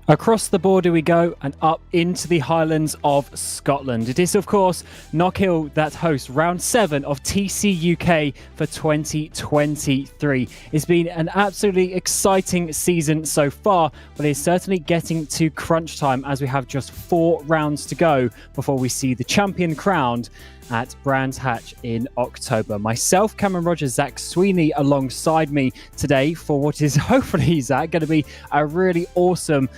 Across the border we go and up into the Highlands of Scotland. It is, of course, Knockhill that hosts round 7 of TCUK for 2023. It's been an absolutely exciting season so far, but it's certainly getting to crunch time as we have just 4 rounds to go before we see the champion crowned at Brands Hatch in October. Myself, Cameron Rogers, Zach Sweeney alongside me today for what is hopefully, Zach, going to be a really awesome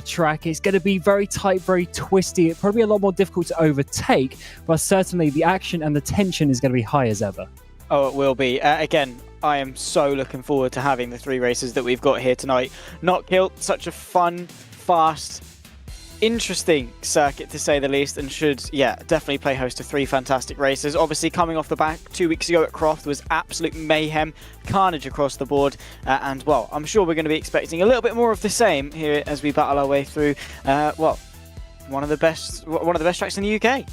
track. It's going to be very tight, very twisty. It's probably a lot more difficult to overtake, but certainly the action and the tension is going to be high as ever. Oh, it will be. Again, I am so looking forward to having the 3 races that we've got here tonight. Knockhill, such a fun, fast, interesting circuit to say the least, and should definitely play host to 3 fantastic races. Obviously coming off the back 2 weeks ago at Croft was absolute mayhem, carnage across the board, and well, I'm sure we're going to be expecting a little bit more of the same here as we battle our way through one of the best tracks in the UK.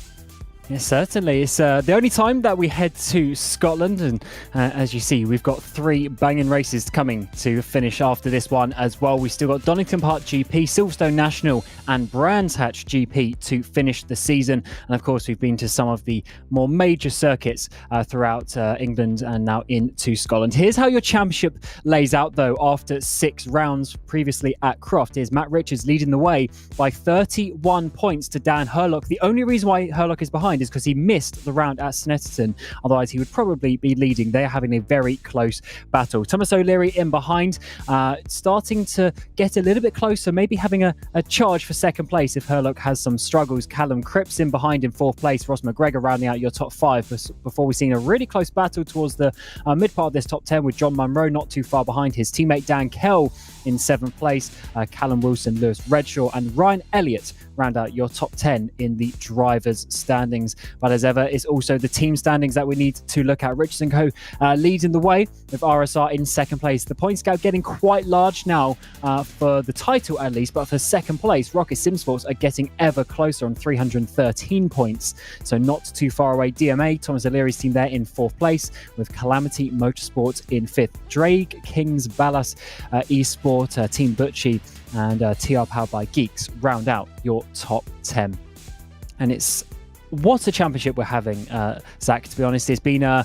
Yeah, certainly. It's the only time that we head to Scotland, and as you see, we've got 3 banging races coming to finish after this one as well. We've still got Donington Park GP, Silverstone National and Brands Hatch GP to finish the season. And of course, we've been to some of the more major circuits throughout England and now into Scotland. Here's how your championship lays out, though, after 6 rounds previously at Croft. Here's Matt Richards leading the way by 31 points to Dan Hurlock. The only reason why Hurlock is behind is because he missed the round at Snetterton. Otherwise, he would probably be leading. They are having a very close battle. Thomas O'Leary in behind, starting to get a little bit closer, maybe having a charge for second place if Hurlock has some struggles. Callum Cripps in behind in 4th place. Ross McGregor rounding out your top 5 before we've seen a really close battle towards the mid part of this top 10 with John Munro not too far behind his teammate Dan Kell in 7th place. Callum Wilson, Lewis Redshaw and Ryan Elliott round out your top 10 in the drivers' standings. But as ever, it's also the team standings that we need to look at. Richardson Co. leading the way with RSR in 2nd place. The points gap getting quite large now for the title at least, but for 2nd place, Rocket Sim Sports are getting ever closer on 313 points, so not too far away. DMA, Thomas O'Leary's team there in 4th place with Calamity Motorsports in 5th. Drake, Kings, Ballas, Esport, Team Butchie and TR Powered by Geeks round out your top 10. And it's what a championship we're having, Zach, to be honest. It's been an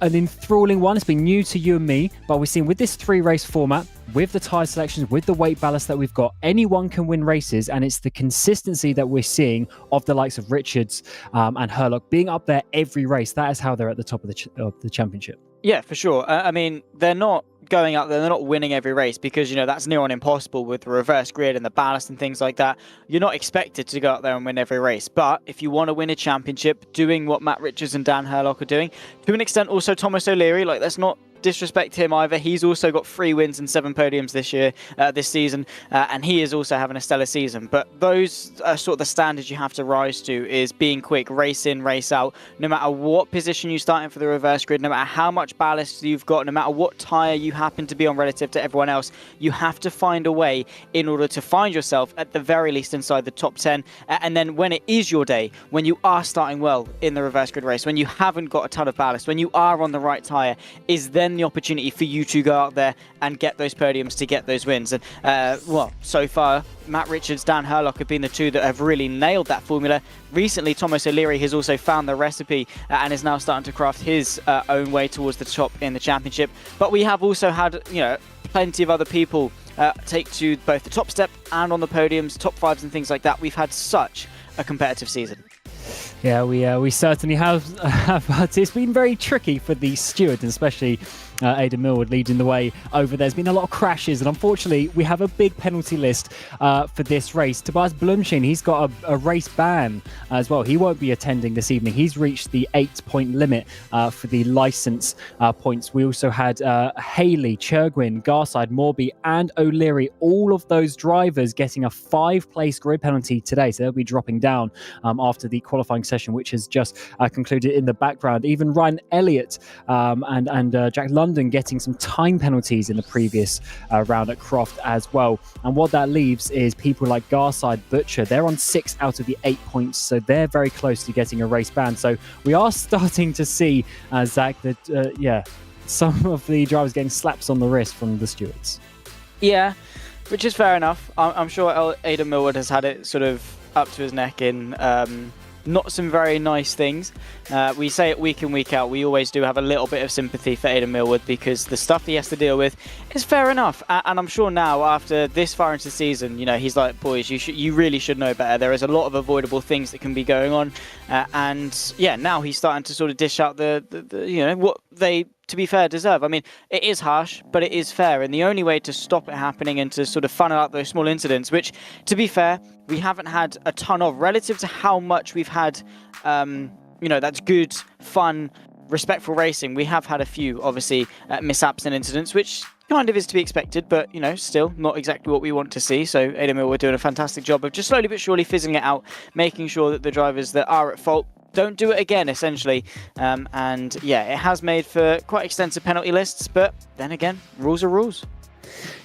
enthralling one. It's been new to you and me, but we're seeing with this 3-race format, with the tyre selections, with the weight ballast that we've got, anyone can win races, and it's the consistency that we're seeing of the likes of Richards and Hurlock being up there every race. That is how they're at the top of the championship. Yeah, for sure. I mean, they're not going out there, they're not winning every race because, you know, that's near on impossible with the reverse grid and the ballast and things like that. You're not expected to go out there and win every race. But if you want to win a championship, doing what Matt Richards and Dan Hurlock are doing, to an extent also Thomas O'Leary, like, let's not disrespect him either. He's also got 3 wins and 7 podiums this season, and he is also having a stellar season. But those are sort of the standards you have to rise to, is being quick, race in, race out, no matter what position you start in for the reverse grid, no matter how much ballast you've got, no matter what tyre you happen to be on relative to everyone else, you have to find a way in order to find yourself at the very least inside the top 10. And then when it is your day, when you are starting well in the reverse grid race, when you haven't got a ton of ballast, when you are on the right tyre, is then the opportunity for you to go out there and get those podiums, to get those wins. And well, so far Matt Richards, Dan Hurlock have been the two that have really nailed that formula. Recently, Thomas O'Leary has also found the recipe and is now starting to craft his own way towards the top in the championship. But we have also had, you know, plenty of other people take to both the top step and on the podiums, top 5s and things like that. We've had such a competitive season. Yeah, we certainly have, but it's been very tricky for the stewards, especially Aidan Millward leading the way over. There's been a lot of crashes, and unfortunately we have a big penalty list for this race. Tobias Blumshin, he's got a race ban as well. He won't be attending this evening. He's reached the 8-point limit for the licence points. We also had Haley, Churgwin, Garside, Morby and O'Leary, all of those drivers getting a 5-place grid penalty today, so they'll be dropping down after the qualifying session, which has just concluded in the background. Even Ryan Elliott and Jack London getting some time penalties in the previous round at Croft as well. And what that leaves is people like Garside, Butcher, they're on 6 out of the 8 points, so they're very close to getting a race ban. So we are starting to see, Zach, that some of the drivers getting slaps on the wrist from the stewards. Yeah, which is fair enough. I'm sure Aidan Millward has had it sort of up to his neck in not some very nice things. We say it week in, week out. We always do have a little bit of sympathy for Aidan Millward because the stuff he has to deal with is fair enough. And I'm sure now, after this far into the season, you know, he's like, boys, you really should know better. There is a lot of avoidable things that can be going on. And yeah, now he's starting to sort of dish out the you know, what they, to be fair, deserve. I mean, it is harsh, but it is fair. And the only way to stop it happening and to sort of funnel out those small incidents, which, to be fair, we haven't had a ton of relative to how much we've had, you know, that's good, fun, respectful racing. We have had a few, obviously, mishaps and incidents, which kind of is to be expected, but, you know, still not exactly what we want to see. So Aidan Millward doing a fantastic job of just slowly but surely fizzing it out, making sure that the drivers that are at fault don't do it again, essentially. And yeah, it has made for quite extensive penalty lists, but then again, rules are rules.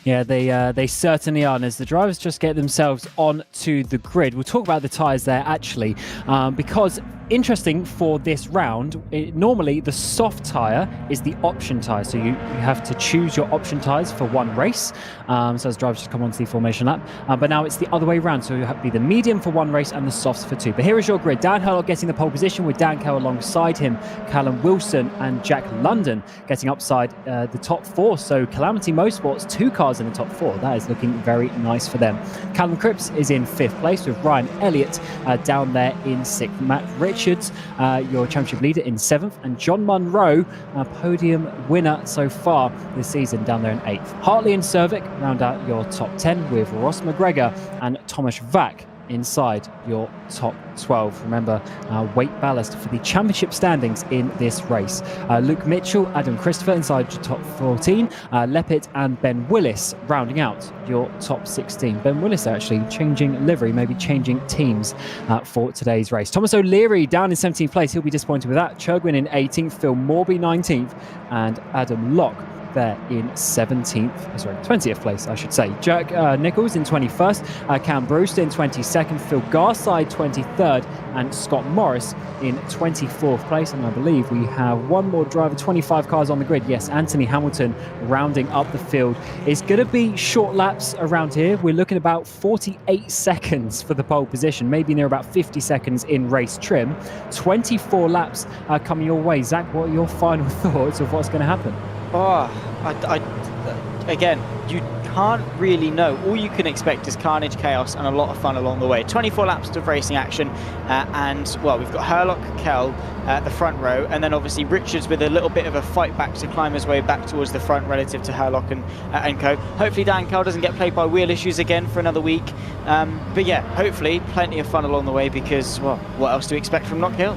Yeah, they certainly are. And as the drivers just get themselves onto the grid, we'll talk about the tyres there actually, because interesting for this round, normally the soft tyre is the option tyre. So you have to choose your option tyres for one race. So as drivers just come onto the formation lap. But now it's the other way around. So you have to be the medium for one race and the softs for two. But here is your grid. Dan Hurlock getting the pole position with Dan Kell alongside him, Callum Wilson and Jack London getting upside the top 4. So Calamity Motorsports, 2 cars in the top 4. That is looking very nice for them. Callum Cripps is in 5th place with Ryan Elliott down there in 6th. Matt Richards, your championship leader, in 7th, and John Munro, podium winner so far this season, down there in 8th. Hartley and Cervic round out your top 10 with Ross McGregor and Thomas Vack inside your top 12. Remember, weight ballast for the championship standings in this race. Luke Mitchell, Adam Christopher inside your top 14. Leppit and Ben Willis rounding out your top 16. Ben Willis actually changing livery, maybe changing teams for today's race. Thomas O'Leary down in 17th place. He'll be disappointed with that. Churgwin in 18th. Phil Morby 19th. And Adam Locke there in 20th place, I should say. Jack Nichols in 21st, Cam Brewster in 22nd, Phil Garside 23rd, and Scott Morris in 24th place. And I believe we have one more driver, 25 cars on the grid. Yes, Anthony Hamilton rounding up the field. It's going to be short laps around here. We're looking about 48 seconds for the pole position, maybe near about 50 seconds in race trim. 24 laps coming your way. Zach, what are your final thoughts of what's going to happen? Oh, again, you can't really know. All you can expect is carnage, chaos, and a lot of fun along the way. 24 laps of racing action, and, well, we've got Hurlock, Kell at the front row, and then obviously Richards with a little bit of a fight back to climb his way back towards the front relative to Hurlock and co. Hopefully Dan Kell doesn't get played by wheel issues again for another week. But yeah, hopefully plenty of fun along the way because, well, what else do we expect from Knockhill?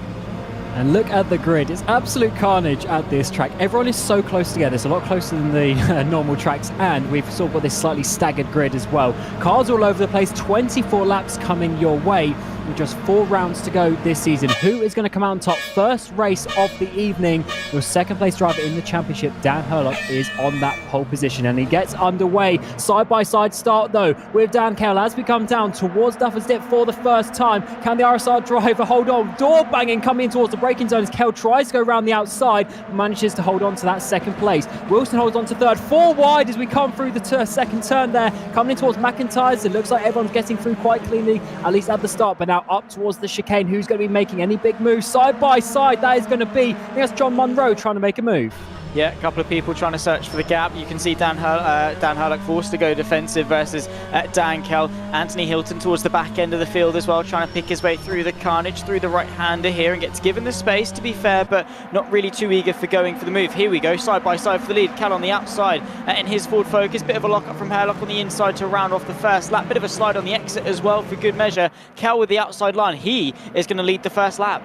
And look at the grid. It's absolute carnage at this track. Everyone is so close together. It's a lot closer than the normal tracks, and we've sort of got this slightly staggered grid as well. Cars all over the place. 24 laps coming your way with just 4 rounds to go this season. Who is going to come out on top? First race of the evening. Your second place driver in the championship, Dan Herlock, is on that pole position, and he gets underway. Side-by-side start though with Dan Kell as we come down towards Duffer's Dip for the first time. Can the RSR driver hold on? Door banging coming in towards the braking zone as Kell tries to go around the outside, manages to hold on to that second place. Wilson holds on to third. 4 wide as we come through the second turn there, coming in towards McIntyre's. It looks like everyone's getting through quite cleanly, at least at the start, but now up towards the chicane. Who's going to be making any big moves? Side by side, that is going to be, I think that's John Munro trying to make a move. Yeah, a couple of people trying to search for the gap. You can see Dan Herlock forced to go defensive versus Dan Kell. Anthony Hilton towards the back end of the field as well, trying to pick his way through the carnage, through the right-hander here, and gets given the space, to be fair, but not really too eager for going for the move. Here we go, side by side for the lead. Kell on the outside in his forward focus. Bit of a lock-up from Herlock on the inside to round off the first lap. Bit of a slide on the exit as well for good measure. Kell with the outside line. He is going to lead the first lap.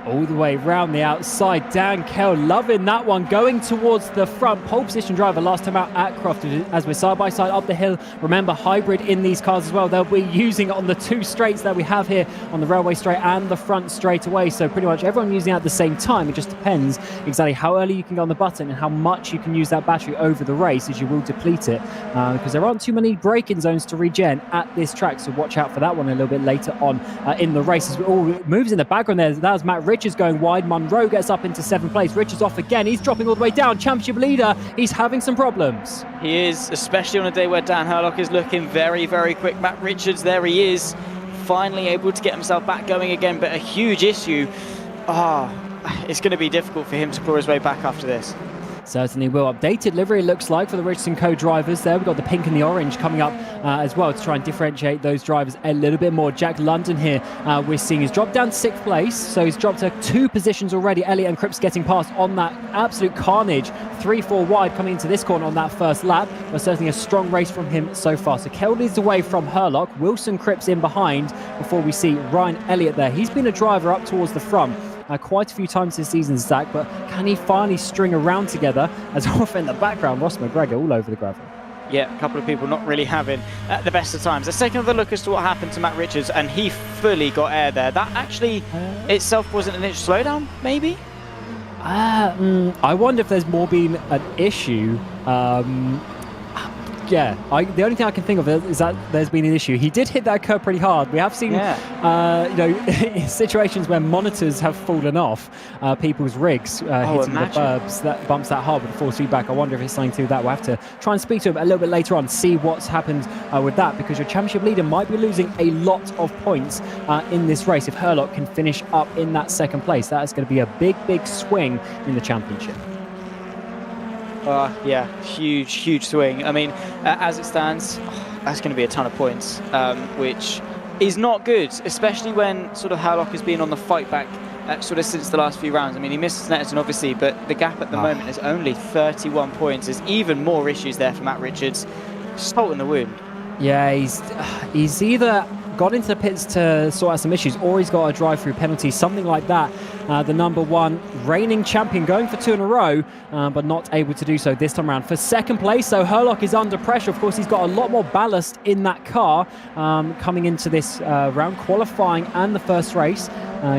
All the way round the outside, Dan Kell loving that one, going towards the front. Pole position driver last time out at Croft, as we're side by side up the hill. Remember, hybrid in these cars as well. They'll be using it on the 2 straights that we have here on the railway straight and the front straight away. So pretty much everyone using it at the same time. It just depends exactly how early you can go on the button and how much you can use that battery over the race, as you will deplete it, because there aren't too many braking zones to regen at this track. So watch out for that one a little bit later on in the race. As all moves in the background there, that was Matt Richards going wide. Munro gets up into 7th place. Richards off again. He's dropping all the way down. Championship leader. He's having some problems. He is, especially on a day where Dan Herlock is looking very, very quick. Matt Richards, there he is, finally able to get himself back going again, but a huge issue. It's going to be difficult for him to claw his way back after this. Certainly will. Updated livery, it looks like, for the Richardson Co drivers there. We've got the pink and the orange coming up as well to try and differentiate those drivers a little bit more. Jack London here we're seeing he's dropped down to 6th place, so he's dropped to 2 positions already. Elliott and Cripps getting past on that absolute carnage. 3-4 wide coming into this corner on that first lap, but certainly a strong race from him so far. So Kell leads away from Herlock. Wilson Cripps in behind before we see Ryan Elliott there. He's been a driver up towards the front quite a few times this season, Zach, but can he finally string around together? As off in the background, Ross McGregor all over the gravel. Yeah, a couple of people not really having the best of times. Let's take another look as to what happened to Matt Richards, and he fully got air there. That actually itself wasn't an inch slowdown, maybe? I wonder if there's more been an issue. Yeah, the only thing I can think of is that there's been an issue. He did hit that curb pretty hard. We have seen, situations where monitors have fallen off people's rigs, hitting the burbs, that bumps that hard with the force feedback. I wonder if it's something to do with that. We'll have to try and speak to him a little bit later on, see what's happened with that, because your championship leader might be losing a lot of points in this race if Herlock can finish up in that 2nd place. That is going to be a big, big swing in the championship. Yeah, huge swing. I mean, as it stands, that's going to be a ton of points, which is not good, especially when sort of Herlock has been on the fight back sort of since the last few rounds. I mean, he missed Snetterton, obviously, but the gap at the moment is only 31 points. There's even more issues there for Matt Richards. Salt in the wound. Yeah, he's either got into the pits to sort out some issues, or he's got a drive-through penalty, something like that. The number 1 reigning champion going for 2 in a row, but not able to do so this time around for 2nd place. So Herlock is under pressure. Of course, he's got a lot more ballast in that car coming into this round, qualifying and the first race.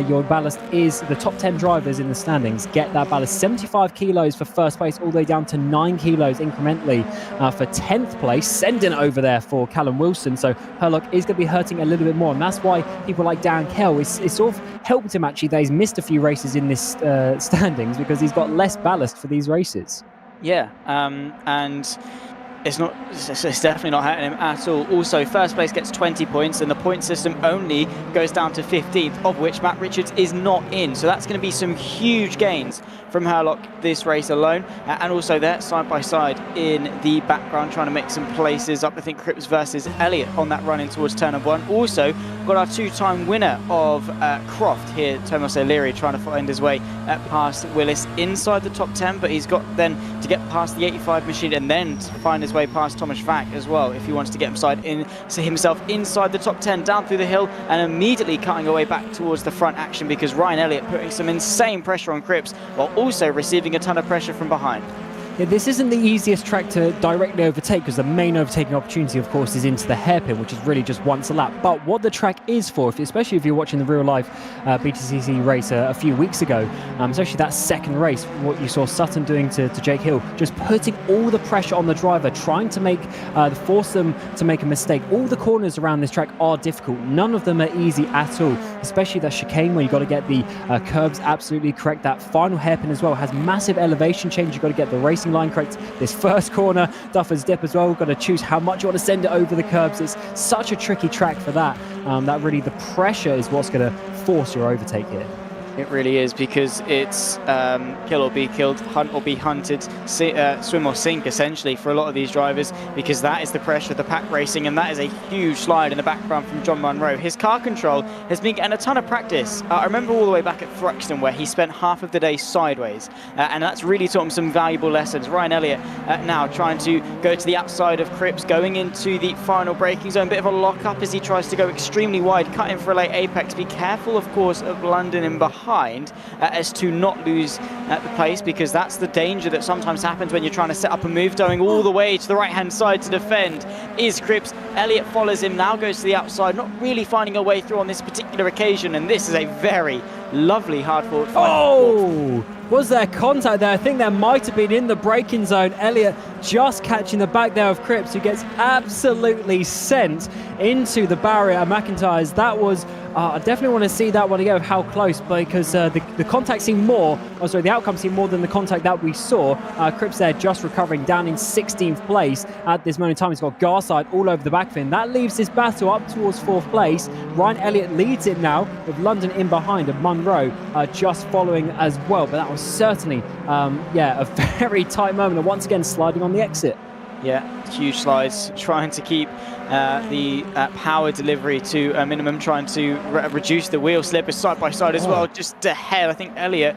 Your ballast is the top 10 drivers in the standings get that ballast. 75 kilos for first place, all the way down to 9 kilos incrementally for 10th place. Sending it over there for Callum Wilson. So Herlock is going to be hurting a little bit more, and that's why people like Dan Kell, it's sort of helped him actually that he's missed a few races in this standings, because he's got less ballast for these races. Yeah, and it's definitely not hurting him at all. Also, first place gets 20 points, and the point system only goes down to 15th, of which Matt Richards is not in. So that's going to be some huge gains from Herlock this race alone. And also there, side by side in the background, trying to make some places up. I think Cripps versus Elliott on that run in towards turn number 1. Also, got our 2-time winner of Croft here, Thomas O'Leary, trying to find his way past Willis inside the top 10, but he's got then to get past the 85 machine and then to find his way past Thomas Vack as well if he wants to get himself inside the top 10, down through the hill and immediately cutting away back towards the front action, because Ryan Elliott putting some insane pressure on Cripps while also receiving a ton of pressure from behind. Yeah, this isn't the easiest track to directly overtake, because the main overtaking opportunity, of course, is into the hairpin, which is really just once a lap. But what the track is for, especially if you're watching the real-life BTCC race a few weeks ago, especially that second race, what you saw Sutton doing to Jake Hill, just putting all the pressure on the driver, trying to force them to make a mistake. All the corners around this track are difficult. None of them are easy at all, especially that chicane where you've got to get the curbs absolutely correct. That final hairpin as well has massive elevation change. You've got to get the racing line correct. This first corner, Duffer's Dip as well, we've got to choose how much you want to send it over the curbs. It's such a tricky track for that. That really, the pressure is what's going to force your overtake here. It really is, because it's kill or be killed, hunt or be hunted, swim or sink essentially for a lot of these drivers, because that is the pressure of the pack racing, and that is a huge slide in the background from John Munro. His car control has been getting a ton of practice. I remember all the way back at Thruxton where he spent half of the day sideways, and that's really taught him some valuable lessons. Ryan Elliott now trying to go to the outside of Cripps, going into the final braking zone, bit of a lock up as he tries to go extremely wide, cutting for a late apex. Be careful, of course, of London in behind, as to not lose the place, because that's the danger that sometimes happens when you're trying to set up a move. Going all the way to the right hand side to defend is Cripps. Elliott follows him, now goes to the outside, not really finding a way through on this particular occasion, and this is a very lovely hard fought fight. Oh, was there contact there? I think there might have been in the braking zone. Elliott just catching the back there of Cripps, who gets absolutely sent into the barrier at McIntyre's. That was, I definitely want to see that one again of how close, because the contact seemed more, the outcome seemed more than the contact that we saw. Cripps there just recovering, down in 16th place at this moment in time. He's got Garside all over the back fin. That leaves this battle up towards 4th place. Ryan Elliott leads it now, with London in behind and Munro just following as well. But that was certainly, a very tight moment, and once again sliding on the exit. Yeah, huge slides, trying to keep the power delivery to a minimum, trying to reduce the wheel slip side by side as well. Just ahead, I think Elliott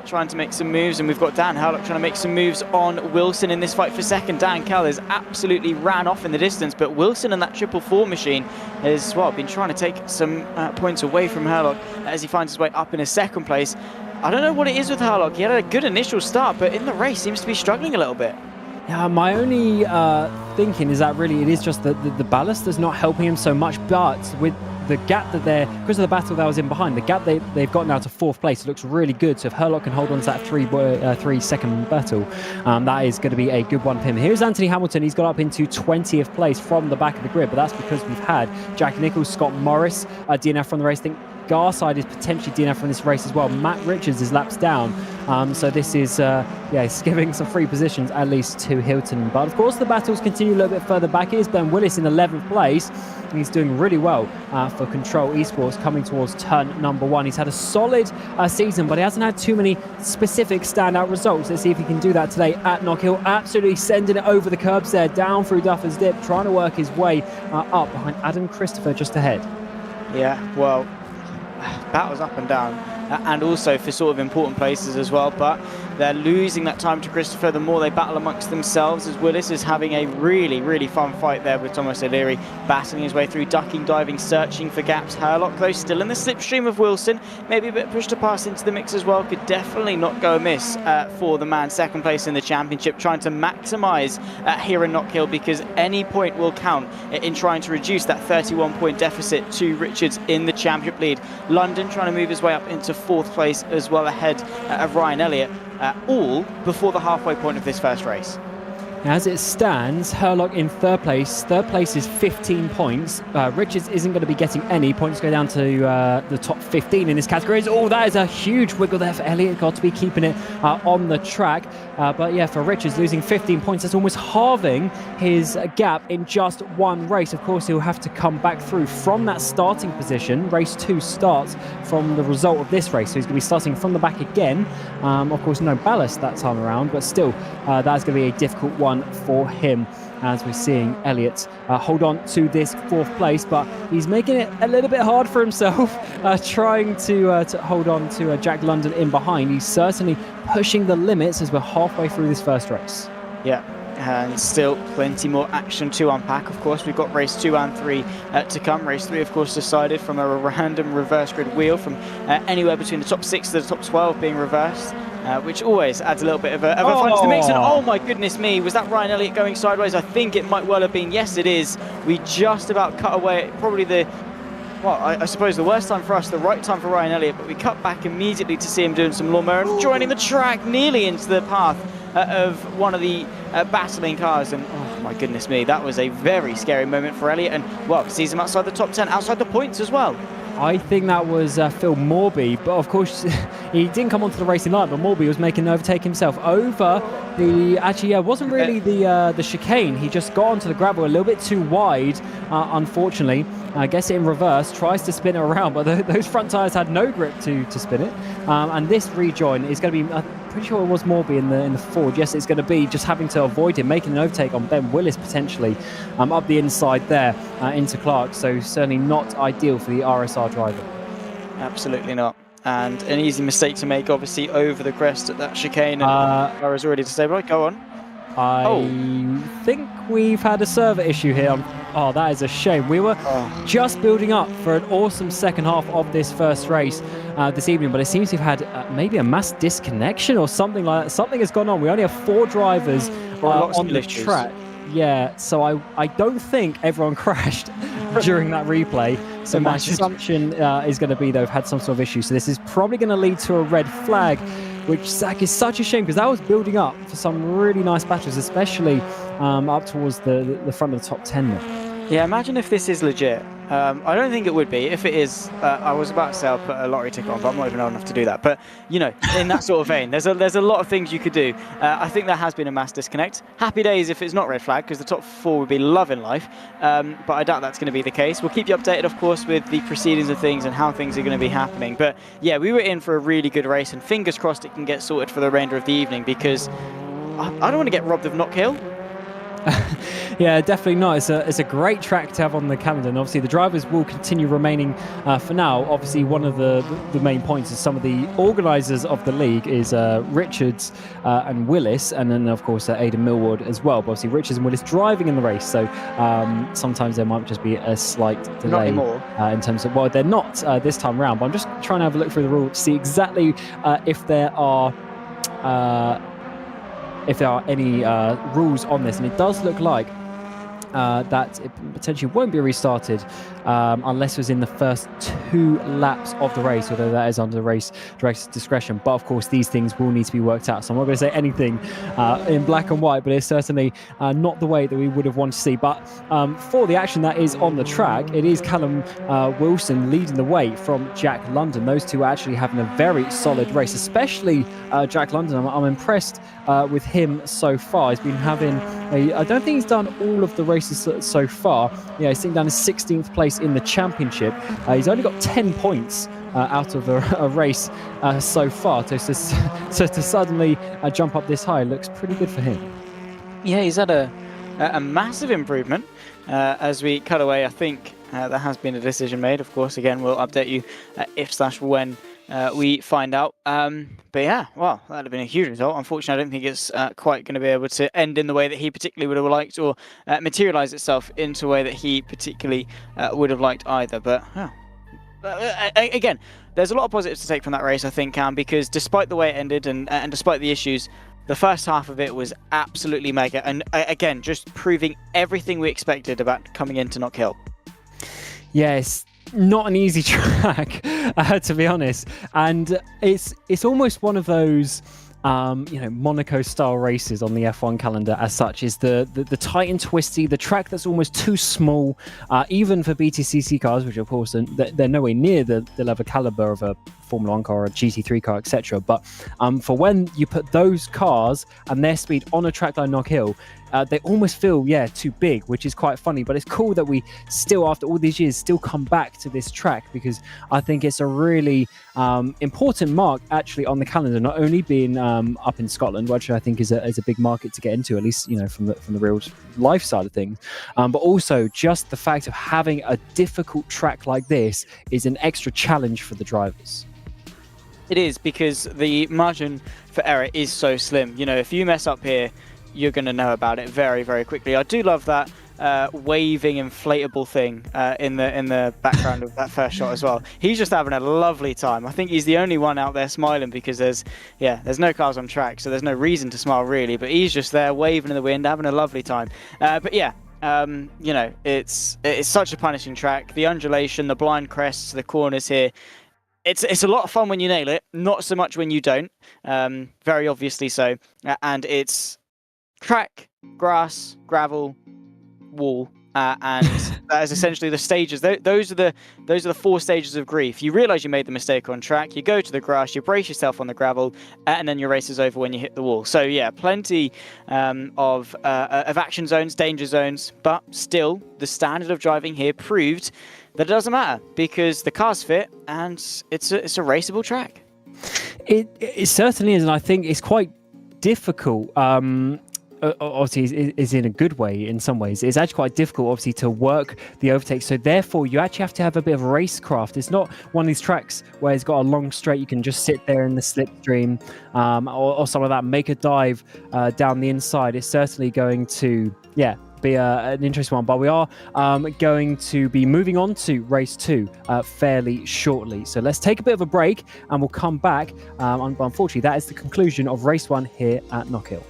trying to make some moves, and we've got Dan Herlock trying to make some moves on Wilson in this fight for second. Dan Kellers absolutely ran off in the distance, but Wilson and that 444 machine has been trying to take some points away from Herlock as he finds his way up in a second place. I don't know what it is with Herlock. He had a good initial start, but in the race seems to be struggling a little bit. Yeah, my only thinking is that really it is just the ballast that's not helping him so much, but with the gap that because of the battle that was in behind, the gap they've got now to 4th place, it looks really good. So if Herlock can hold on to that 3-second battle, that is going to be a good one for him. Here's Anthony Hamilton. He's got up into 20th place from the back of the grid, but that's because we've had Jack Nichols, Scott Morris, DNF from the race. I think Garside is potentially DNF from this race as well. Matt Richards is laps down. So this is, it's giving some free positions, at least to Hilton. But of course, the battles continue a little bit further back. Here's Ben Willis in 11th place. He's doing really well for Control Esports coming towards turn number 1. He's had a solid season, but he hasn't had too many specific standout results. Let's see if he can do that today at Knockhill. Absolutely sending it over the curbs there, down through Duffer's Dip, trying to work his way up behind Adam Christopher just ahead. Yeah, well, battles up and down, and also for sort of important places as well, but they're losing that time to Christopher the more they battle amongst themselves, as Willis is having a really, really fun fight there with Thomas O'Leary, battling his way through, ducking, diving, searching for gaps. Herlock, though, still in the slipstream of Wilson, maybe a bit pushed to pass into the mix as well, could definitely not go amiss for the man second place in the championship, trying to maximise here in Knockhill, because any point will count in trying to reduce that 31-point deficit to Richards in the championship lead. London trying to move his way up into 4th place as well, ahead of Ryan Elliott, all before the halfway point of this first race. As it stands, Herlock in third place. Third place is 15 points. Richards isn't going to be getting any points. Go down to the top 15 in this category. Oh, that is a huge wiggle there for Elliott. Got to be keeping it on the track. But yeah, for Richards, losing 15 points, that's almost halving his gap in just one race. Of course, he'll have to come back through from that starting position. Race 2 starts from the result of this race. So he's going to be starting from the back again. Of course, no ballast that time around, but still, that's going to be a difficult one for him, as we're seeing Elliott hold on to this 4th place, but he's making it a little bit hard for himself, trying to hold on to Jack London in behind. He's certainly pushing the limits as we're halfway through this first race. Yeah. And still plenty more action to unpack. Of course, we've got race 2 and 3 to come. Race 3, of course, decided from a random reverse grid wheel from anywhere between the top 6 to the top 12 being reversed. Which always adds a little bit of a fun to the mix. And oh my goodness me, was that Ryan Elliott going sideways? I think it might well have been. Yes, it is. We just about cut away probably I suppose the worst time for us, the right time for Ryan Elliott, but we cut back immediately to see him doing some lawnmower and joining the track nearly into the path of one of the battling cars. And oh my goodness me, that was a very scary moment for Elliott. And well, sees him outside the top 10, outside the points as well. I think that was Phil Morby, but of course he didn't come onto the racing line, but Morby was making an overtake himself over the, actually, it wasn't really the chicane. He just got onto the gravel a little bit too wide, unfortunately. Gets it in reverse, tries to spin it around, but those front tyres had no grip to spin it. And this rejoin is going to be, I'm pretty sure it was Morby in the Ford. Yes, it's going to be just having to avoid him, making an overtake on Ben Willis potentially up the inside there into Clark. So certainly not ideal for the RSR driver. Absolutely not. And an easy mistake to make, obviously, over the crest at that chicane. And I was already disabled. Go on. I think we've had a server issue here. Oh, that is a shame. We were just building up for an awesome second half of this first race this evening, but it seems we've had maybe a mass disconnection or something like that. Something has gone on. We only have 4 drivers on the track. Yeah, so I don't think everyone crashed during that replay. So my assumption is going to be they've had some sort of issue. So this is probably going to lead to a red flag, which, Zach, is such a shame because that was building up for some really nice battles, especially up towards the front of the top 10 there. Yeah, imagine if this is legit. I don't think it would be. If it is, I was about to say I'll put a lottery ticket on, but I'm not even old enough to do that. But, you know, in that sort of vein, there's a lot of things you could do. I think there has been a mass disconnect. Happy days if it's not red flag, because the top 4 would be loving life. But I doubt that's going to be the case. We'll keep you updated, of course, with the proceedings of things and how things are going to be happening. But, yeah, we were in for a really good race, and fingers crossed it can get sorted for the remainder of the evening, because I don't want to get robbed of Knockhill. Yeah, definitely not. It's a great track to have on the calendar, and obviously the drivers will continue remaining for now. Obviously, one of the main points is some of the organisers of the league is Richards and Willis, and then of course Aidan Millward as well. But obviously Richards and Willis driving in the race, so sometimes there might just be a slight delay in terms of, well, they're not this time around. But I'm just trying to have a look through the rules to see exactly if there are any rules on this, and it does look like that it potentially won't be restarted unless it was in the first 2 laps of the race, although that is under the race director's discretion. But of course, these things will need to be worked out. So I'm not going to say anything in black and white, but it's certainly not the way that we would have wanted to see. But for the action that is on the track, it is Callum Wilson leading the way from Jack London. Those two are actually having a very solid race, especially Jack London. I'm impressed with him so far. He's been having I don't think he's done all of the races so far. Yeah, he's sitting down in 16th place in the championship. He's only got 10 points out of a race so far. So to suddenly jump up this high looks pretty good for him. Yeah, he's had a massive improvement as we cut away. I think there has been a decision made. Of course, again, we'll update you if/when we find out. But yeah, well, that would have been a huge result. Unfortunately, I don't think it's quite going to be able to end in the way that he particularly would have liked, or materialize itself into a way that he particularly would have liked either. But again, there's a lot of positives to take from that race, I think, because despite the way it ended and despite the issues, the first half of it was absolutely mega. And again, just proving everything we expected about coming into Knockhill. Yes. Not an easy track, to be honest, and it's almost one of those Monaco style races on the F1 calendar as such is the tight and twisty, the track that's almost too small, even for BTCC cars, which of course they're nowhere near the level caliber of a Formula 1 car or a GT3 car, etc. But for when you put those cars and their speed on a track like Knockhill, they almost feel too big, which is quite funny. But it's cool that we still, after all these years, still come back to this track, because I think it's a really important mark actually on the calendar, not only being up in Scotland, which I think is a big market to get into, at least from the real life side of things, but also just the fact of having a difficult track like this is an extra challenge for the drivers. It is, because the margin for error is so slim. If you mess up here, you're going to know about it very, very quickly. I do love that waving inflatable thing in the background of that first shot as well. He's just having a lovely time. I think he's the only one out there smiling, because there's no cars on track, so there's no reason to smile really. But he's just there waving in the wind, having a lovely time. It's such a punishing track. The undulation, the blind crests, the corners here. It's a lot of fun when you nail it, not so much when you don't. Very obviously so. And it's track, grass, gravel, wall, and that is essentially the stages. Those are the 4 stages of grief. You realise you made the mistake on track, you go to the grass, you brace yourself on the gravel, and then your race is over when you hit the wall. So yeah, plenty of action zones, danger zones, but still the standard of driving here proved that it doesn't matter, because the cars fit and it's a raceable track. It certainly is, and I think it's quite difficult. Obviously, is in a good way in some ways. It's actually quite difficult, obviously, to work the overtake. So therefore, you actually have to have a bit of racecraft. It's not one of these tracks where it's got a long straight. You can just sit there in the slipstream or some of that, make a dive down the inside. It's certainly going to, be an interesting one, but we are going to be moving on to race 2 fairly shortly. So let's take a bit of a break and we'll come back. Unfortunately, that is the conclusion of race 1 here at Knockhill.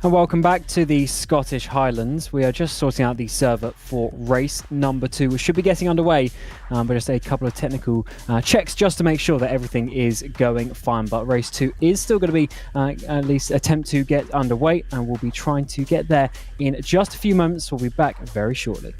And welcome back to the Scottish Highlands. We are just sorting out the server for race number 2. We should be getting underway, but just a couple of technical checks just to make sure that everything is going fine. But race 2 is still going to be at least attempt to get underway, and we'll be trying to get there in just a few moments. We'll be back very shortly.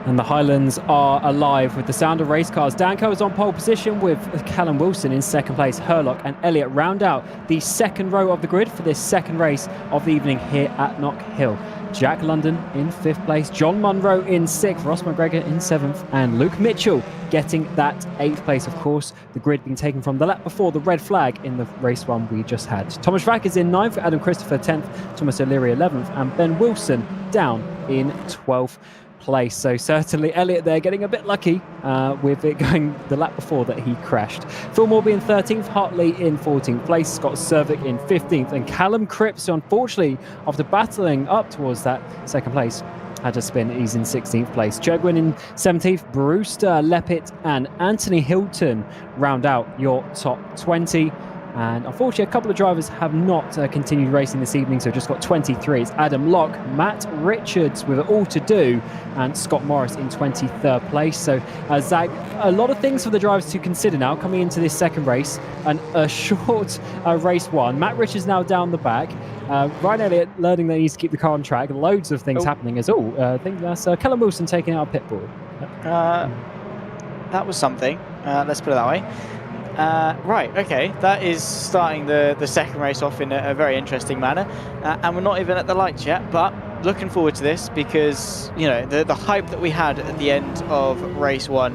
And the Highlands are alive with the sound of race cars. Danko is on pole position with Callum Wilson in second place. Herlock and Elliott round out the second row of the grid for this second race of the evening here at Knockhill. Jack London in fifth place, John Munro in sixth, Ross McGregor in seventh, and Luke Mitchell getting that eighth place. Of course, the grid being taken from the lap before the red flag in the race one we just had. Thomas Vack is in ninth, Adam Christopher 10th, Thomas O'Leary 11th, and Ben Wilson down in 12th place. So certainly Elliott there getting a bit lucky with it going the lap before that he crashed. Phil Morby in 13th, Hartley in 14th place, Scott Cervic in 15th, and Callum Cripps, unfortunately, after battling up towards that second place, had to spin. He's in 16th place. Chegwin in 17th, Brewster, Leppit, and Anthony Hilton round out your top 20. And unfortunately, a couple of drivers have not continued racing this evening, so just got 23. It's Adam Locke, Matt Richards with it all to do, and Scott Morris in 23rd place. So, Zach, a lot of things for the drivers to consider now coming into this second race, and a short race one. Matt Richards now down the back. Ryan Elliott learning that he needs to keep the car on track. Loads of things happening as all. I think that's Callum Wilson taking out a pit board. That was something. Let's put it that way. Right, okay, that is starting the second race off in a very interesting manner, and we're not even at the lights yet, but looking forward to this because, you know, the hype that we had at the end of race one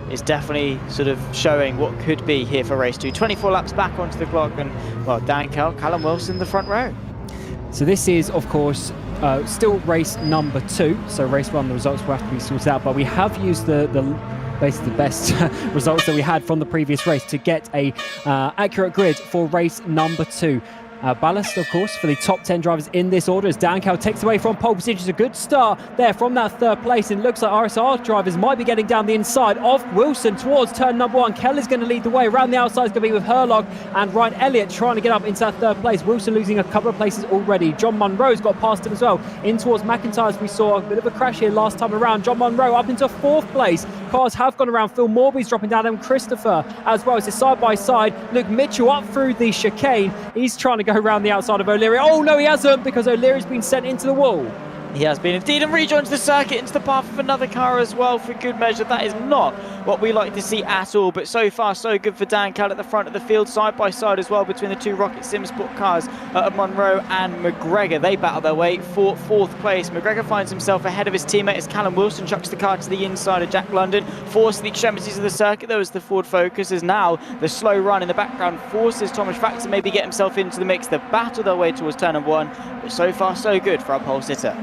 is definitely sort of showing what could be here for race two. 24 laps back onto the clock, and, well, Dan Kell, Callum Wilson, the front row. So this is, of course, still race number 2, so race 1, the results will have to be sorted out, but we have used basically the best results that we had from the previous race to get a accurate grid for race number 2. Ballast, of course, for the top 10 drivers in this order as Dan Kell takes away from pole position. It's a good start there from that third place, and it looks like RSR drivers might be getting down the inside of Wilson towards turn number 1. Kell is going to lead the way. Around the outside is going to be with Herlock and Ryan Elliott trying to get up into that third place. Wilson losing a couple of places already. John Munro's got past him as well. In towards McIntyre's, we saw a bit of a crash here last time around. John Munro up into fourth place. Cars have gone around. Phil Morby's dropping down, and Christopher as well. It's a side by side. Luke Mitchell up through the chicane. He's trying to go around the outside of O'Leary. Oh no, he hasn't, because O'Leary's been sent into the wall. He has been indeed, and rejoins the circuit into the path of another car as well for good measure. That is not what we like to see at all, but so far so good for Dan Kell at the front of the field, side by side as well between the two Rocket Sim Sport cars of Munro and McGregor. They battle their way for fourth place. McGregor finds himself ahead of his teammate as Callum Wilson chucks the car to the inside of Jack London, forcing the extremities of the circuit though as the Ford Focus is now the slow run in the background forces Thomas Vack to maybe get himself into the mix. They battle their way towards turn number 1, but so far so good for our pole sitter.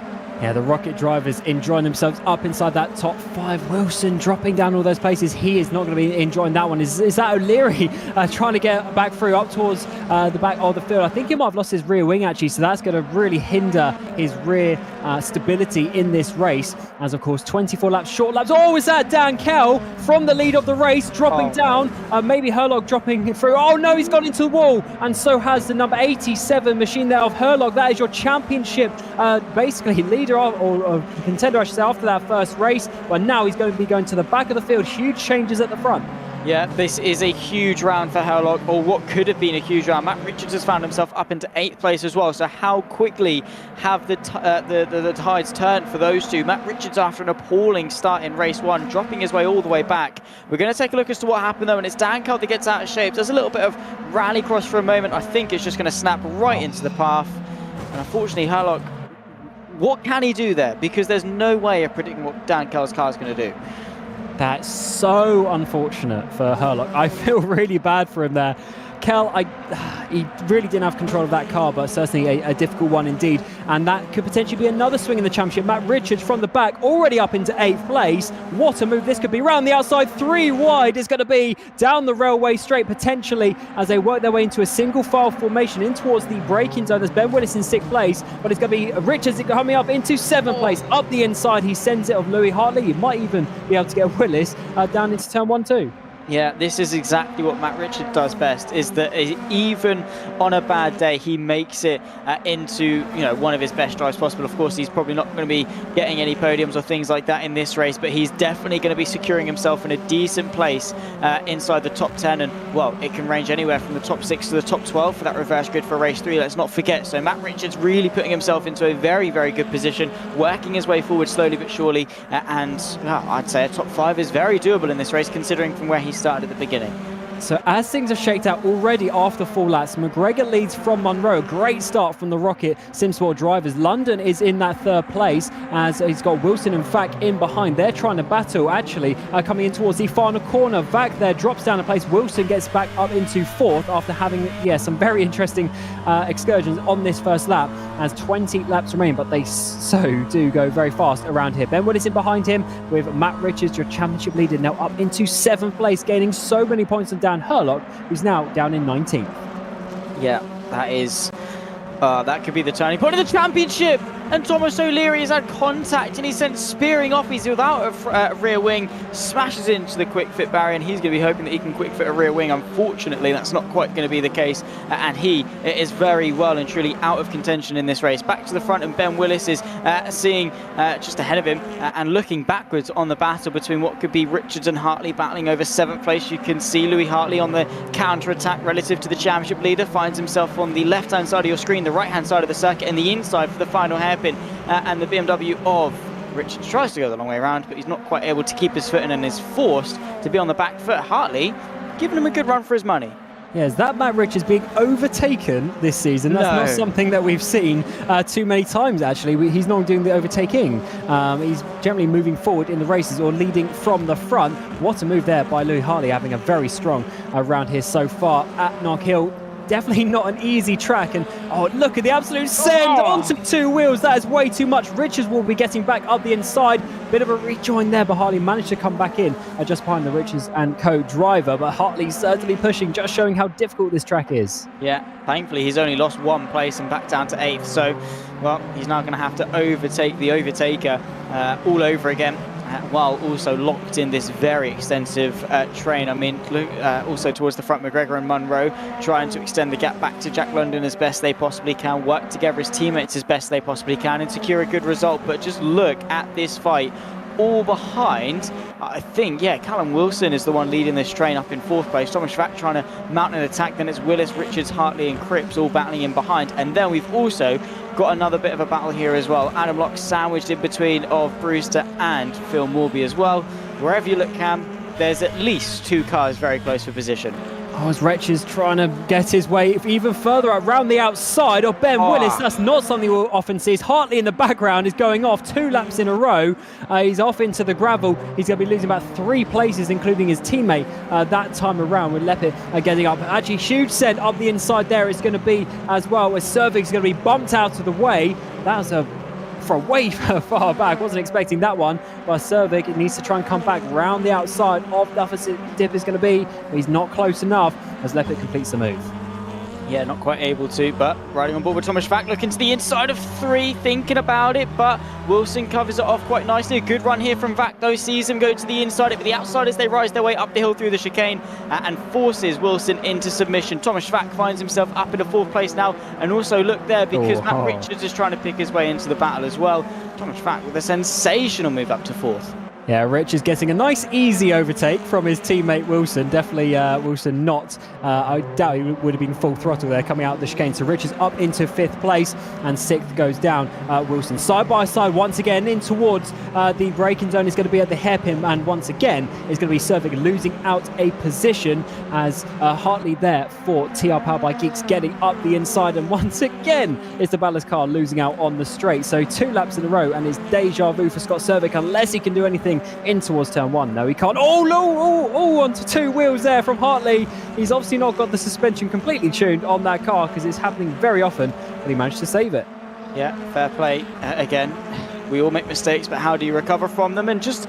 Yeah, the Rocket drivers enjoying themselves up inside that top 5. Wilson dropping down all those places. He is not going to be enjoying that one. Is that O'Leary trying to get back through up towards the back of the field? I think he might have lost his rear wing actually, so that's going to really hinder his rear stability in this race. As of course, 24 laps, short laps. Oh, is that Dan Kell from the lead of the race dropping down? Maybe Herlock dropping through. Oh no, he's gone into the wall, and so has the number 87 machine there of Herlock. That is your championship, basically leader or contender, I should say, after that first race. But now he's going to be going to the back of the field. Huge changes at the front. Yeah, this is a huge round for Herlock, or what could have been a huge round. Matt Richards has found himself up into 8th place as well. So how quickly have the tides turned for those two? Matt Richards, after an appalling start in race 1, dropping his way all the way back. We're going to take a look as to what happened though, and it's Dan Kell that gets out of shape. There's a little bit of rally cross for a moment. I think it's just going to snap right into the path. And unfortunately, Herlock, what can he do there? Because there's no way of predicting what Dan Kell's car is going to do. That's so unfortunate for Herlock. I feel really bad for him there. Kell, he really didn't have control of that car, but certainly a difficult one indeed. And that could potentially be another swing in the championship. Matt Richards from the back, already up into 8th place. What a move this could be. Round the outside, 3 wide is going to be down the railway straight, potentially, as they work their way into a single file formation in towards the braking zone. There's Ben Willis in 6th place, but it's going to be Richards coming up into 7th place. Up the inside, he sends it of Louis Hartley. He might even be able to get Willis down into turn 1 too. Yeah, this is exactly what Matt Richards does best, is that even on a bad day, he makes it into, one of his best drives possible. Of course, he's probably not going to be getting any podiums or things like that in this race, but he's definitely going to be securing himself in a decent place inside the top 10. And, well, it can range anywhere from the top 6 to the top 12 for that reverse grid for race 3, let's not forget. So Matt Richards really putting himself into a very, very good position, working his way forward slowly but surely. And I'd say a top 5 is very doable in this race, considering from where he started at the beginning. So as things have shaked out already after 4 laps, McGregor leads from Monroe. Great start from the Rocket Simsport drivers. London is in that 3rd place as he's got Wilson and Vac in behind. They're trying to battle, actually, coming in towards the final corner. Vac there drops down a place. Wilson gets back up into 4th after having, some very interesting excursions on this first lap as 20 laps remain, but they so do go very fast around here. Ben Willis in behind him with Matt Richards, your championship leader, now up into 7th place, gaining so many points on Dan Herlock, who's now down in 19th. Yeah, that is that could be the turning point of the championship. And Thomas O'Leary has had contact and he's sent spearing off. He's without a rear wing, smashes into the quick fit barrier, and he's going to be hoping that he can quick fit a rear wing. Unfortunately, that's not quite going to be the case, and he is very well and truly out of contention in this race. Back to the front, and Ben Willis is seeing just ahead of him and looking backwards on the battle between what could be Richards and Hartley battling over 7th place. You can see Louis Hartley on the counter-attack relative to the championship leader, finds himself on the left-hand side of your screen, the right-hand side of the circuit, and the inside for the final hairpin. And the BMW of Richards tries to go the long way around, but he's not quite able to keep his footing and is forced to be on the back foot. Hartley giving him a good run for his money. Yes, that Matt Richards being overtaken this season, that's not something that we've seen too many times, actually. He's not doing the overtaking. He's generally moving forward in the races or leading from the front. What a move there by Louis Hartley, having a very strong round here so far at Knockhill. Definitely not an easy track, and look at the absolute send onto 2 wheels. That is way too much. Richards will be getting back up the inside. Bit of a rejoin there, but Hartley managed to come back in just behind the Richards and co driver. But Hartley certainly pushing, just showing how difficult this track is. Yeah, thankfully he's only lost 1 place and back down to 8th. So, well, he's now going to have to overtake the overtaker all over again, while also locked in this very extensive train. I mean, also towards the front, McGregor and Monroe trying to extend the gap back to Jack London as best they possibly can, work together as teammates as best they possibly can, and secure a good result. But just look at this fight. All behind, I think, Callum Wilson is the one leading this train up in 4th place. Thomas Schwack trying to mount an attack. Then it's Willis, Richards, Hartley and Cripps all battling in behind. And then we've also got another bit of a battle here as well. Adam Locke sandwiched in between of Brewster and Phil Morby as well. Wherever you look, Cam, there's at least 2 cars very close for position. As Richards trying to get his way even further around the outside of Ben Willis. That's not something we'll often see. Hartley in the background is going off 2 laps in a row. He's off into the gravel. He's going to be losing about 3 places, including his teammate that time around, with Leppit getting up. Actually, huge send up the inside there is going to be as well, as Cervic's going to be bumped out of the way. That was from way far back. Wasn't expecting that one. But Cervic needs to try and come back round the outside of Duffus. Dip is going to be, but he's not close enough as Leppit completes the move. Yeah, not quite able to, but riding on board with Thomas Schwack, looking to the inside of 3, thinking about it, but Wilson covers it off quite nicely. A good run here from Vac, though, sees him go to the inside, but the outsiders, they rise their way up the hill through the chicane and forces Wilson into submission. Thomas Schwack finds himself up in a 4th place now, and also look there, because Matt Richards is trying to pick his way into the battle as well. Thomas Schwack with a sensational move up to 4th. Yeah, Rich is getting a nice easy overtake from his teammate Wilson. Definitely Wilson not. I doubt he would have been full throttle there coming out of the chicane. So Rich is up into 5th place and 6th goes down. Wilson side by side once again in towards the braking zone. Is going to be at the hairpin, and once again is going to be Cervic losing out a position as Hartley there for TR Powered by Geeks getting up the inside, and once again is the Ballas car losing out on the straight. So 2 laps in a row, and it's deja vu for Scott Cervic unless he can do anything in towards turn 1. No, he can't. Onto 2 wheels there from Hartley. He's obviously not got the suspension completely tuned on that car, because it's happening very often, but he managed to save it. Yeah, fair play. Again, we all make mistakes, but how do you recover from them? And just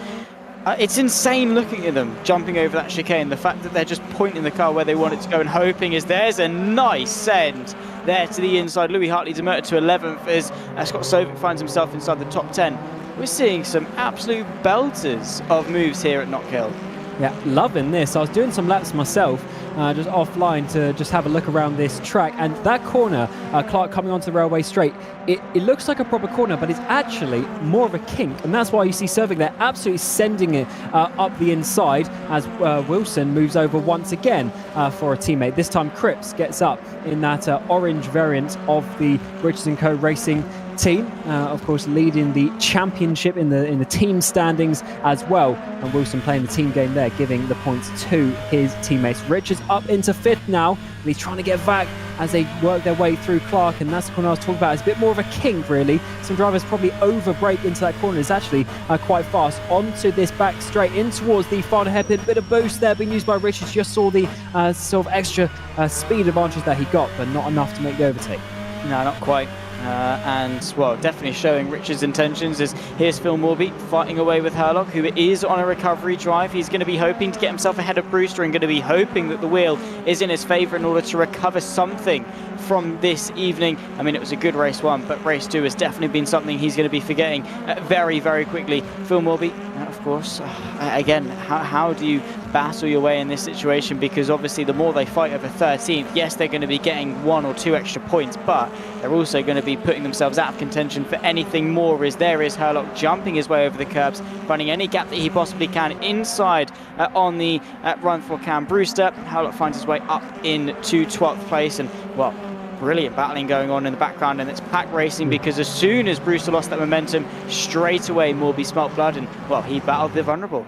it's insane looking at them jumping over that chicane. The fact that they're just pointing the car where they want it to go and hoping is there's a nice send there to the inside. Louis Hartley demoted to 11th as Scott Sovic finds himself inside the top 10. We're seeing some absolute belters of moves here at Knockhill. Yeah, loving this. I was doing some laps myself, just offline to just have a look around this track. And that corner, Clark coming onto the railway straight, it looks like a proper corner, but it's actually more of a kink. And that's why you see Cervic there absolutely sending it up the inside as Wilson moves over once again for a teammate. This time Cripps gets up in that orange variant of the Richards & Co Racing team, of course leading the championship in the team standings as well, and Wilson playing the team game there, giving the points to his teammates. Richards up into 5th now, and he's trying to get back as they work their way through Clark, and that's the corner I was talking about. It's a bit more of a kink really. Some drivers probably over brake into that corner. It's actually quite fast onto this back straight in towards the final hairpin. Bit of boost there being used by Richards. Just saw the sort of extra speed advantage that he got, but not enough to make the overtake. No, not quite. And well, definitely showing Richard's intentions as here's Phil Morby fighting away with Herlock, who is on a recovery drive. He's going to be hoping to get himself ahead of Brewster and going to be hoping that the wheel is in his favour in order to recover something from this evening. I mean, it was a good race 1, but race 2 has definitely been something he's going to be forgetting very, very quickly. Phil Morby, of course, again, how do you battle your way in this situation? Because obviously the more they fight over 13th, yes, they're going to be getting 1 or 2 extra points, but they're also going to be putting themselves out of contention for anything more, as there is Herlock jumping his way over the curbs, finding any gap that he possibly can inside on the run for Cam Brewster. Herlock finds his way up into 12th place, and well, brilliant battling going on in the background, and it's pack racing, because as soon as Brewster lost that momentum, straight away Morby smelt blood, and well, he battled the vulnerable.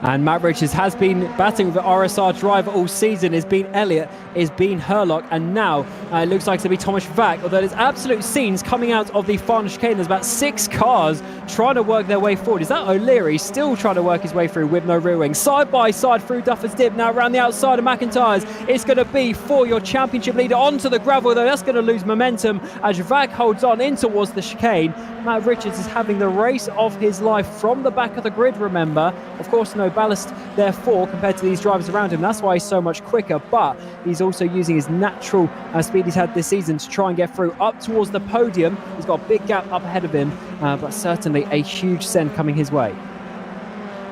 And Matt Richards has been battling with the RSR driver all season. It's been Elliott, it's been Herlock, and now it looks like to be Thomas Vack. Although there's absolute scenes coming out of the final chicane. There's about 6 cars trying to work their way forward. Is that O'Leary still trying to work his way through with no rear wing? Side by side through Duffer's Dip. Now around the outside of McIntyre's. It's going to be for your championship leader onto the gravel, though that's going to lose momentum as Vack holds on in towards the chicane. Matt Richards is having the race of his life from the back of the grid, remember. Of course, no ballast therefore compared to these drivers around him. That's why he's so much quicker, but he's also using his natural speed he's had this season to try and get through up towards the podium. He's got a big gap up ahead of him, but certainly a huge send coming his way.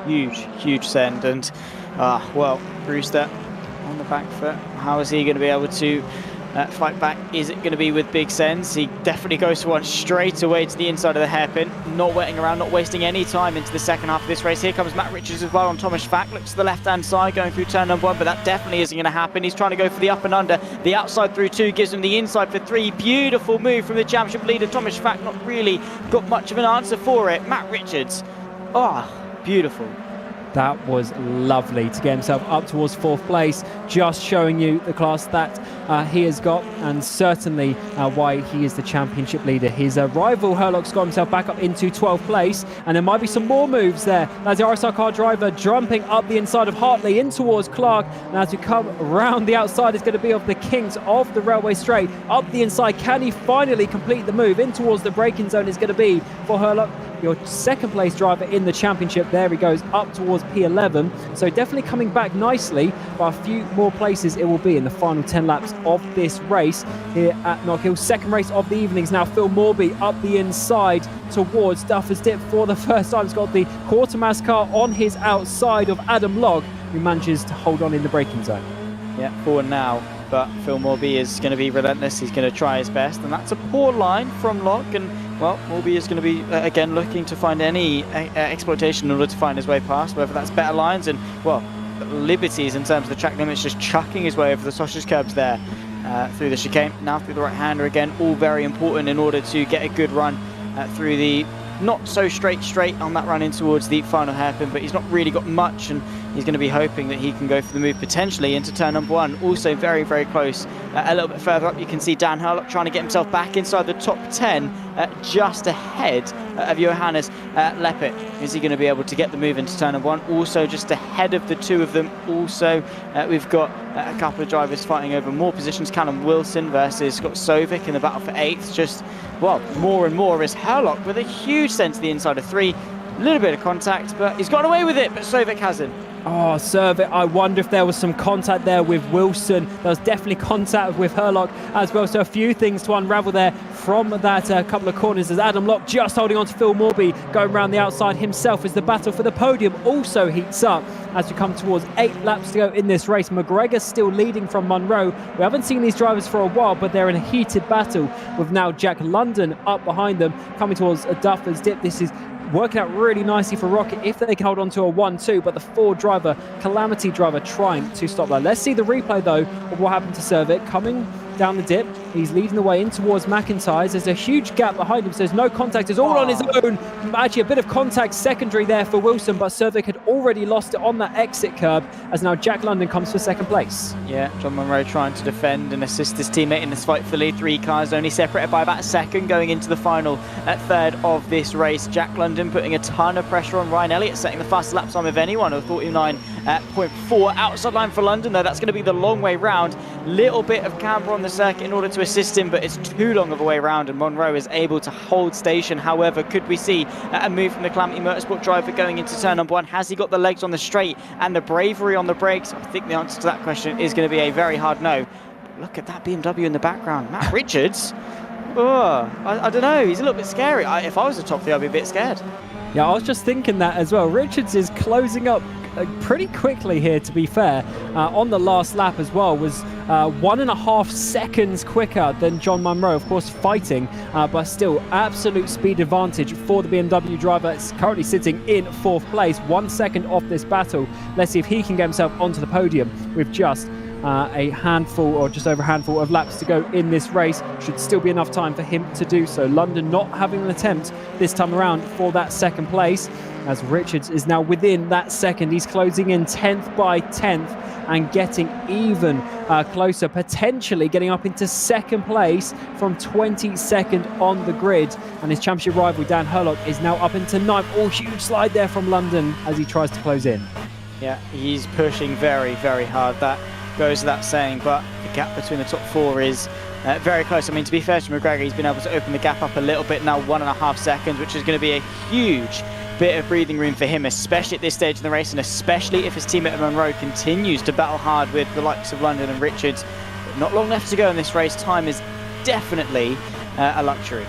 Huge send, and well, Brewster on the back foot. How is he going to be able to fight back? Is it going to be with big sends? He definitely goes for one straight away to the inside of the hairpin, not waiting around, not wasting any time into the second half of this race. Here comes Matt Richards as well on Thomas Vack. Looks to the left-hand side, going through turn number 1, but that definitely isn't going to happen. He's trying to go for the up and under. The outside through 2 gives him the inside for 3. Beautiful move from the championship leader. Thomas Vack not really got much of an answer for it. Matt Richards, beautiful. That was lovely to get himself up towards 4th place, just showing you the class that he has got, and certainly why he is the championship leader. His rival Herlock's got himself back up into 12th place, and there might be some more moves there. As the RSR car driver jumping up the inside of Hartley in towards Clark, and as we come around the outside, it's going to be of the Kings of the railway straight. Up the inside, can he finally complete the move in towards the braking zone? Is going to be for Herlock, your 2nd place driver in the championship. There he goes up towards P11, so definitely coming back nicely, but a few more places it will be in the final 10 laps of this race here at Knockhill. 2nd race of the evenings now. Phil Morby up the inside towards Duffer's Dip for the first time. He's got the Quartermass car on his outside of Adam Logg, who manages to hold on in the braking zone. Yeah, forward now, but Phil Morby is going to be relentless. He's going to try his best, and that's a poor line from Logg, and well, Morby is going to be again looking to find any exploitation in order to find his way past, whether that's better lines and well, liberties in terms of the track limits, just chucking his way over the sausage curbs there through the chicane. Now through the right hander again, all very important in order to get a good run through the not so straight on that run in towards the final hairpin, but he's not really got much, and he's going to be hoping that he can go for the move potentially into turn number 1. Also very, very close. A little bit further up, you can see Dan Herlock trying to get himself back inside the top 10, just ahead of Johannes Leppert. Is he going to be able to get the move into turn number 1? Also just ahead of the 2 of them. Also, we've got a couple of drivers fighting over more positions. Callum Wilson versus Scott Sovic in the battle for 8th. Just, well, more and more is Herlock with a huge send to the inside of 3. A little bit of contact, but he's got away with it, but Sovic hasn't. Oh, Cervic, I wonder if there was some contact there with Wilson. There was definitely contact with Herlock as well. So a few things to unravel there from that couple of corners as Adam Locke just holding on to Phil Morby, going around the outside himself as the battle for the podium also heats up as we come towards 8 laps to go in this race. McGregor still leading from Munro. We haven't seen these drivers for a while, but they're in a heated battle with now Jack London up behind them, coming towards a Duffers dip. This is working out really nicely for Rocket if they can hold on to a 1-2, but the Ford driver, Calamity driver, trying to stop that. Let's see the replay though of what happened to Servic coming down the dip. He's leading the way in towards McIntyre's. There's a huge gap behind him, so there's no contact. It's all on his own. Actually, a bit of contact secondary there for Wilson, but Servic had already lost it on that exit curb as now Jack London comes for second place. Yeah, John Munro trying to defend and assist his teammate in this fight for the lead. 3 cars only separated by about a second going into the final at third of this race. Jack London putting a ton of pressure on Ryan Elliott, setting the fastest lap time of anyone of 49.4. Outside line for London though, that's going to be the long way round. Little bit of camber on the circuit in order to assist him, but it's too long of a way around and Munro is able to hold station. However, could we see a move from the Calamity Motorsport driver going into turn number 1? Has he got the legs on the straight and the bravery on the brakes? I think the answer to that question is going to be a very hard no. But look at that BMW in the background. Matt Richards, I don't know, he's a little bit scary. If I was a top 3, I'd be a bit scared. Yeah, I was just thinking that as well. Richards is closing up pretty quickly here, to be fair. On the last lap as well, was 1.5 seconds quicker than John Munro, of course fighting, but still absolute speed advantage for the BMW driver. It's currently sitting in 4th place, 1 second off this battle. Let's see if he can get himself onto the podium with just a handful or just over a handful of laps to go in this race. Should still be enough time for him to do so. London not having an attempt this time around for that second place, as Richards is now within that second. He's closing in 10th by 10th and getting even closer, potentially getting up into second place from 22nd on the grid. And his championship rival Dan Herlock is now up into 9th. Oh, huge slide there from London as he tries to close in. Yeah, he's pushing very, very hard. That goes without saying, but the gap between the top 4 is very close. I mean, to be fair to McGregor, he's been able to open the gap up a little bit now, 1.5 seconds, which is going to be a huge bit of breathing room for him, especially at this stage in the race, and especially if his teammate Munro continues to battle hard with the likes of London and Richards. But not long left to go in this race. Time is definitely a luxury.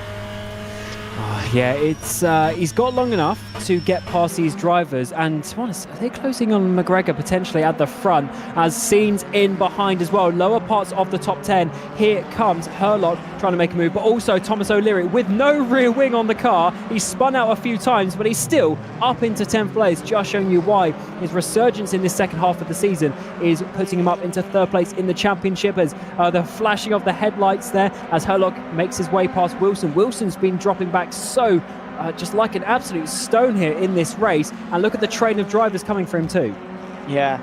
Yeah, it's he's got long enough to get past these drivers, and to be honest, are they closing on McGregor potentially at the front, as Scenes in behind as well, lower parts of the top 10. Here comes Herlock trying to make a move, but also Thomas O'Leary with no rear wing on the car. He's spun out a few times, but he's still up into 10th place, just showing you why his resurgence in this second half of the season is putting him up into 3rd place in the championship, as the flashing of the headlights there as Herlock makes his way past Wilson. Wilson's been dropping back so just like an absolute stone here in this race, and look at the train of drivers coming for him too. Yeah,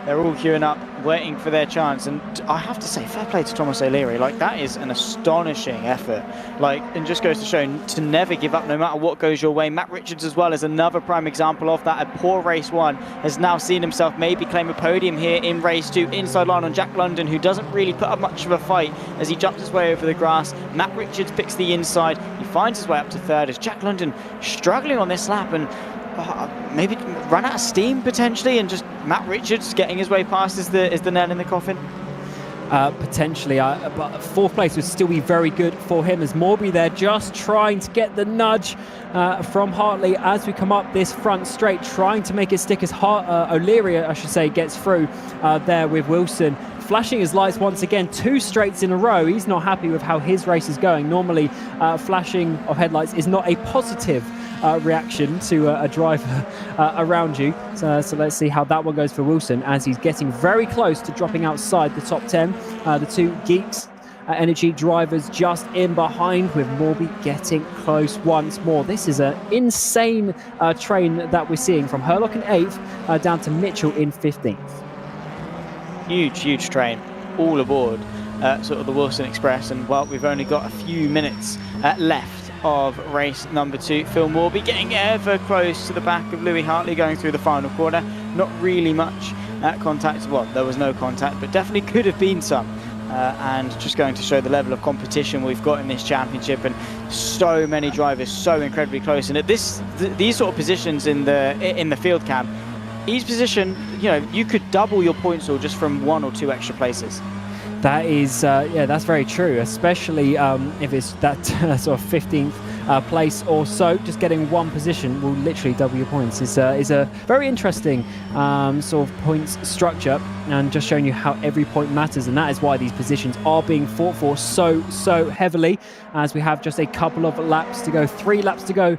they're all queuing up, waiting for their chance, and I have to say, fair play to Thomas O'Leary. Like, that is an astonishing effort. Like, and just goes to show to never give up no matter what goes your way. Matt Richards as well is another prime example of that. A poor race 1 has now seen himself maybe claim a podium here in race 2, inside line on Jack London, who doesn't really put up much of a fight as he jumps his way over the grass. Matt Richards picks the inside. He finds his way up to 3rd as Jack London struggling on this lap, and maybe run out of steam potentially, and just Matt Richards getting his way past is the nail in the coffin. Potentially, but 4th place would still be very good for him, as Morby there just trying to get the nudge from Hartley as we come up this front straight, trying to make it stick as O'Leary, I should say, gets through there with Wilson. Flashing his lights once again, 2 straights in a row. He's not happy with how his race is going. Normally, flashing of headlights is not a positive reaction to a driver around you. So let's see how that one goes for Wilson, as he's getting very close to dropping outside the top 10. The 2 Geeks Energy drivers just in behind, with Morby getting close once more. This is an insane train that we're seeing, from Herlock in 8th down to Mitchell in 15th. Huge train, all aboard sort of the Wilson Express, and well, we've only got a few minutes left of race number 2. Phil Morby getting ever close to the back of Louis Hartley going through the final corner. Not really much contact. Well, there was no contact, but definitely could have been some. And just going to show the level of competition we've got in this championship, and so many drivers so incredibly close. And at these sort of positions in the field cam, each position, you know, you could double your points all just from 1 or 2 extra places. That is, yeah, that's very true, especially if it's that sort of 15th place or so. Just getting one position will literally double your points. Is a very interesting sort of points structure, and just showing you how every point matters, and that is why these positions are being fought for so heavily, as we have just a couple of laps to go, 3 laps to go.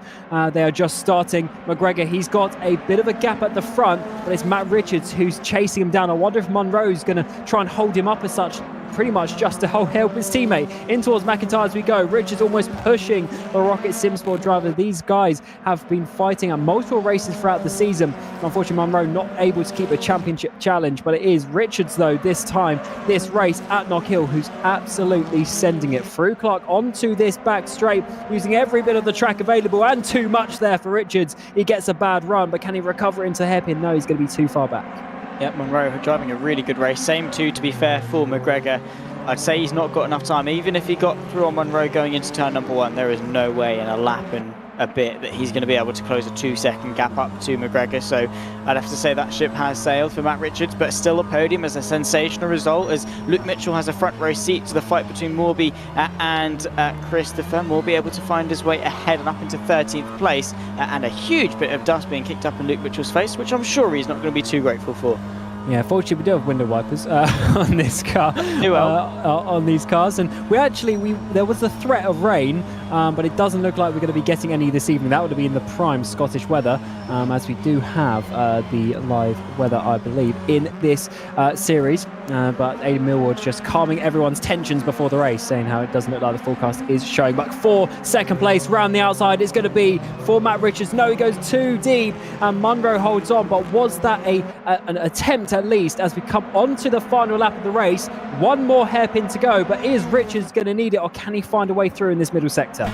They are just starting. McGregor, he's got a bit of a gap at the front, but it's Matt Richards who's chasing him down. I wonder if Munro's going to try and hold him up as such, pretty much just to help his teammate. In towards McIntyre as we go. Richards almost pushing the Rocket Simsport driver. These guys have been fighting at multiple races throughout the season. Unfortunately, Munro not able to keep a championship challenge, but it is Richards, though, this time, this race at Knockhill, who's absolutely sending it through Clark onto this back straight, using every bit of the track available, and too much there for Richards. He gets a bad run, but can he recover into hairpin? No, he's going to be too far back. Yep, Munro driving a really good race. Same too, to be fair, for McGregor. I'd say he's not got enough time. Even if he got through on Munro going into turn number 1, there is no way in a lap and a bit that he's going to be able to close a 2-second gap up to McGregor. So I'd have to say that ship has sailed for Matt Richards, but still a podium as a sensational result, as Luke Mitchell has a front row seat to the fight between Morby and Christopher. Morby able to find his way ahead and up into 13th place, and a huge bit of dust being kicked up in Luke Mitchell's face, which I'm sure he's not going to be too grateful for. Yeah, fortunately we do have window wipers on this car, on these cars, and there was a threat of rain, but it doesn't look like we're going to be getting any this evening. That would be in the prime Scottish weather, as we do have the live weather, I believe, in this series. But Aidan Millward just calming everyone's tensions before the race, saying how it doesn't look like the forecast is showing. But for second place round the outside, it's going to be for Matt Richards. No, he goes too deep, and Munro holds on. But was that an attempt at least, as we come onto the final lap of the race? One more hairpin to go, but is Richards going to need it, or can he find a way through in this middle sector?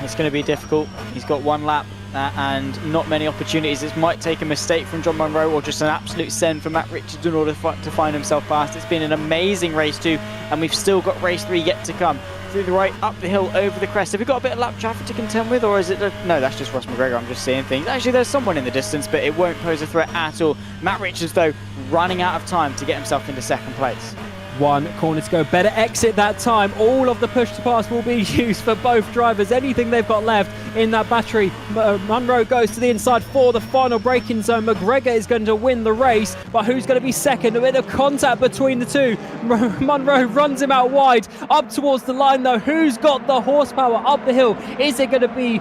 It's going to be difficult. He's got one lap and not many opportunities. This might take a mistake from John Munro, or just an absolute send from Matt Richards in order to find himself past. It's been an amazing race too, and we've still got race 3 yet to come. Through the right, up the hill, over the crest. Have we got a bit of lap traffic to contend with, or is it... No, that's just Ross McGregor. I'm just seeing things. Actually, there's someone in the distance, but it won't pose a threat at all. Matt Richards, though, running out of time to get himself into second place. One corner to go. Better exit that time. All of the push to pass will be used for both drivers. Anything they've got left in that battery. Munro goes to the inside for the final braking zone. McGregor is going to win the race, but who's going to be second? A bit of contact between the two. Munro runs him out wide, up towards the line though. Who's got the horsepower up the hill? Is it going to be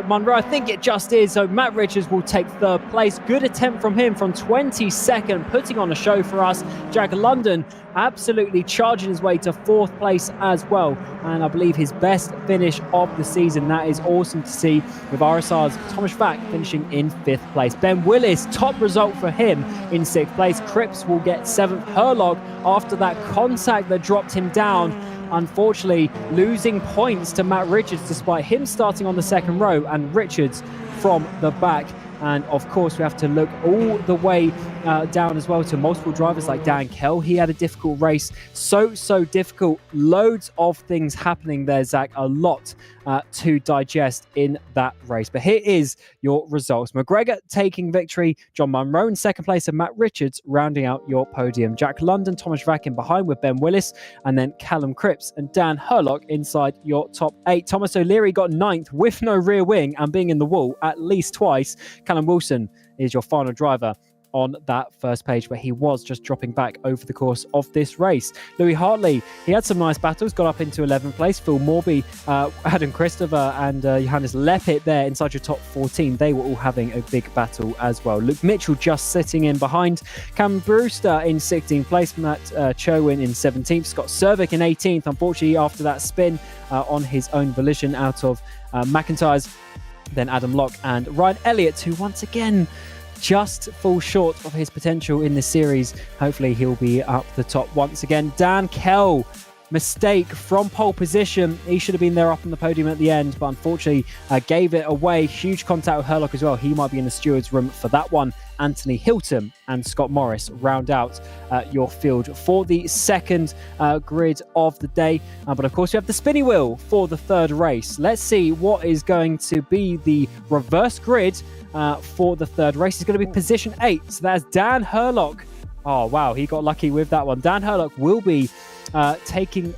Munro? I think it just is. So Matt Richards will take third place. Good attempt from him from 22nd, putting on a show for us. Jack London absolutely charging his way to 4th place as well, and I believe his best finish of the season. That is awesome to see, with RSR's Thomas Vack finishing in 5th place. Ben Willis, top result for him, in 6th place. Cripps will get 7th. Herlog, after that contact that dropped him down, unfortunately losing points to Matt Richards, despite him starting on the 2nd row and Richards from the back. And of course, we have to look all the way down as well to multiple drivers like Dan Kell. He had a difficult race. So difficult. Loads of things happening there, Zach. A lot to digest in that race. But here is your results. McGregor taking victory. John Munro in 2nd place, and Matt Richards rounding out your podium. Jack London, Thomas Vack in behind with Ben Willis, and then Callum Cripps and Dan Herlock inside your top 8. Thomas O'Leary got 9th with no rear wing and being in the wall at least twice. Callum Wilson is your final driver on that first page, but he was just dropping back over the course of this race. Louis Hartley, he had some nice battles, got up into 11th place. Phil Morby, Adam Christopher and Johannes Leppit there inside your top 14. They were all having a big battle as well. Luke Mitchell just sitting in behind. Cam Brewster in 16th place. Matt Cherwin in 17th. Scott Cervic in 18th. Unfortunately, after that spin on his own volition out of McIntyre's. Then Adam Locke and Ryan Elliott, who once again just falls short of his potential in this series. Hopefully he'll be up the top once again. Dan Kell, mistake from pole position. He should have been there up on the podium at the end, but unfortunately gave it away. Huge contact with Herlock as well. He might be in the steward's room for that one. Anthony Hilton and Scott Morris round out your field for the second grid of the day. But of course, we have the spinny wheel for the third race. Let's see what is going to be the reverse grid for the third race. It's going to be position 8. So that's Dan Herlock. Oh, wow. He got lucky with that one. Dan Herlock will be taking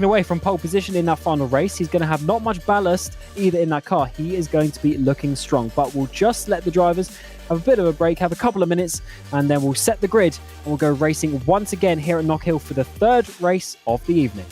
away from pole position in that final race. He's going to have not much ballast either in that car. He is going to be looking strong, but we'll just let the drivers have a bit of a break, have a couple of minutes, and then we'll set the grid and we'll go racing once again here at Knockhill for the third race of the evening.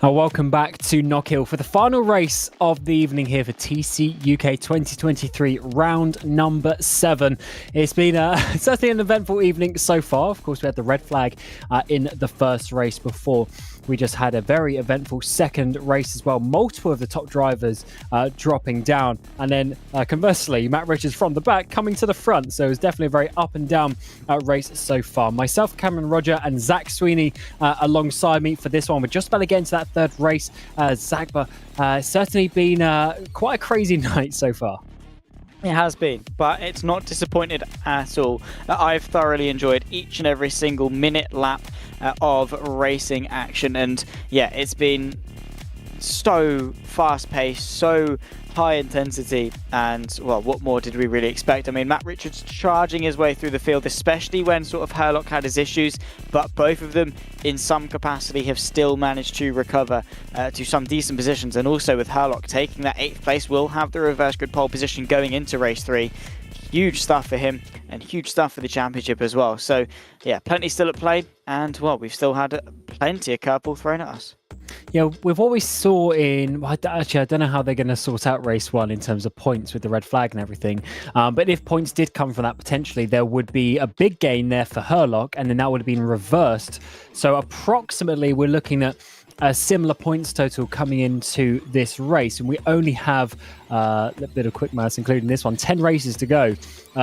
Welcome back to Knockhill for the final race of the evening here for TCUK 2023 round number 7. It's been certainly an eventful evening so far. Of course, we had the red flag in the first race before. We just had a very eventful second race as well. Multiple of the top drivers dropping down. And then conversely, Matt Richards from the back coming to the front. So it was definitely a very up and down race so far. Myself, Cameron Roger and Zach Sweeney alongside me for this one. We're just about to get into that third race. Zach, but certainly been quite a crazy night so far. It has been, but it's not disappointed at all. I've thoroughly enjoyed each and every single minute lap of racing action, and yeah, it's been so fast-paced, so high intensity, and well, what more did we really expect? I mean, Matt Richards charging his way through the field, especially when sort of Herlock had his issues, but both of them in some capacity have still managed to recover to some decent positions, and also with Herlock taking that 8th place, will have the reverse grid pole position going into race 3. Huge stuff for him, and huge stuff for the championship as well. So yeah, plenty still at play, and well, we've still had plenty of curveball thrown at us. Yeah, with what we saw in... Well, actually, I don't know how they're going to sort out race 1 in terms of points with the red flag and everything. But if points did come from that, potentially, there would be a big gain there for Herlock, and then that would have been reversed. So approximately, we're looking at a similar points total coming into this race, and we only have a bit of quick maths, including this one, 10 races to go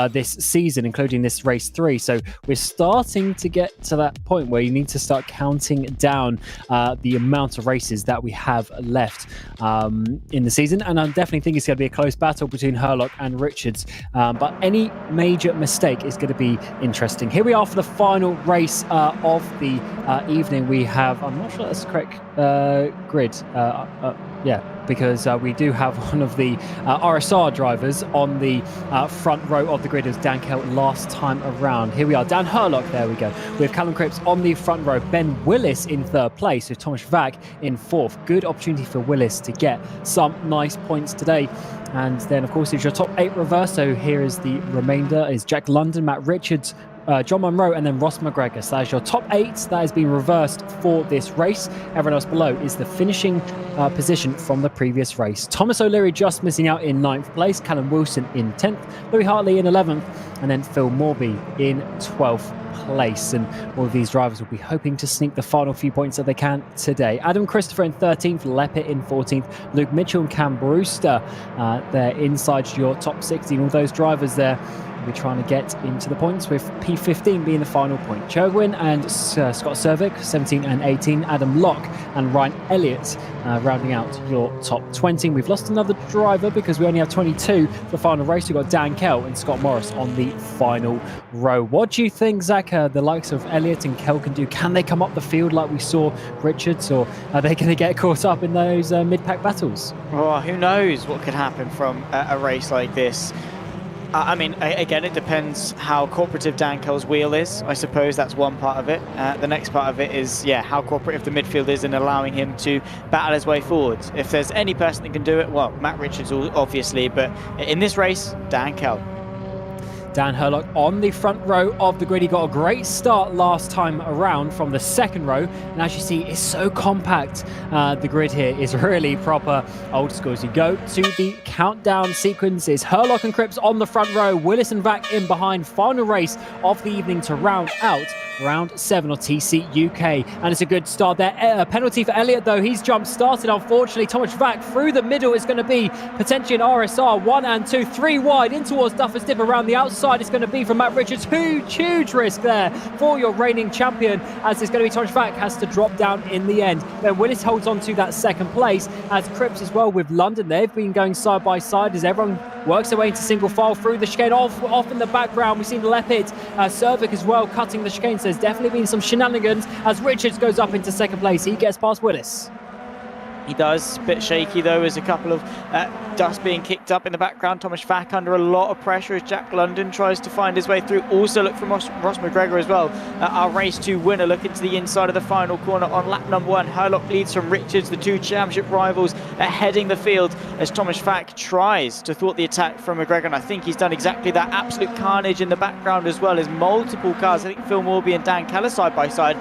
this season, including this race 3. So we're starting to get to that point where you need to start counting down the amount of races that we have left in the season, and I definitely think it's going to be a close battle between Herlock and Richards, but any major mistake is going to be interesting. Here we are for the final race of the evening. We have, I'm not sure that's the correct grid, yeah, because we do have one of the RSR drivers on the front row of the grid. It was Dan Kelt last time around. Here we are, Dan Herlock, there we go. We have Callum Cripps on the front row, Ben Willis in 3rd place, with Thomas Vack in 4th. Good opportunity for Willis to get some nice points today. And then, of course, it's your top 8 reverse. So here is the remainder, is Jack London, Matt Richards, John Munro, and then Ross McGregor. So that is your top 8 that has been reversed for this race. Everyone else below is the finishing position from the previous race. Thomas O'Leary just missing out in 9th place, Callum Wilson in 10th, Louis Hartley in 11th, and then Phil Morby in 12th place. And all of these drivers will be hoping to sneak the final few points that they can today. Adam Christopher in 13th, Leppert in 14th, Luke Mitchell and Cam Brewster, they're inside your top 16. All those drivers there we're trying to get into the points, with P15 being the final point. Cherwin and Scott Cervic, 17 and 18. Adam Locke and Ryan Elliott rounding out your top 20. We've lost another driver because we only have 22 for the final race. We've got Dan Kell and Scott Morris on the final row. What do you think, Zach, the likes of Elliott and Kell can do? Can they come up the field like we saw Richards, or are they going to get caught up in those mid-pack battles? Oh, who knows what could happen from a race like this. I mean, again, it depends how cooperative Dan Kell's wheel is. I suppose that's one part of it. The next part of it is, yeah, how cooperative the midfield is in allowing him to battle his way forward. If there's any person that can do it, well, Matt Richards, obviously, but in this race, Dan Kell. Dan Herlock on the front row of the grid. He got a great start last time around from the second row, and as you see, it's so compact. The grid here is really proper old school. As you go to the countdown sequences, Herlock and Cripps on the front row, Willis and Vack in behind. Final race of the evening to round out round 7 of TCUK, and it's a good start there. A penalty for Elliott though. He's jump started, unfortunately. Thomas Vack through the middle is going to be potentially an RSR 1 and 2, 3 wide in towards Duffer's Dip. Around the outside it's going to be from Matt Richards. Huge risk there for your reigning champion, as it's going to be Thomas Vack has to drop down in the end. Then Willis holds on to that second place, as Cripps as well with London. They've been going side by side as everyone works their way into single file through the chicane. Off in the background we've seen Leppert, Cervic as well cutting the chicane. So there's definitely been some shenanigans as Richards goes up into second place. He gets past Willis. He does. A bit shaky though, as a couple of dust being kicked up in the background. Thomas Vack under a lot of pressure as Jack London tries to find his way through. Also look from Ross McGregor as well. Our race 2 winner looking to the inside of the final corner on lap number 1. Herlock leads from Richards, the 2 championship rivals heading the field as Thomas Vack tries to thwart the attack from McGregor, and I think he's done exactly that. Absolute carnage in the background as well as multiple cars. I think Phil Morby and Dan Keller side by side.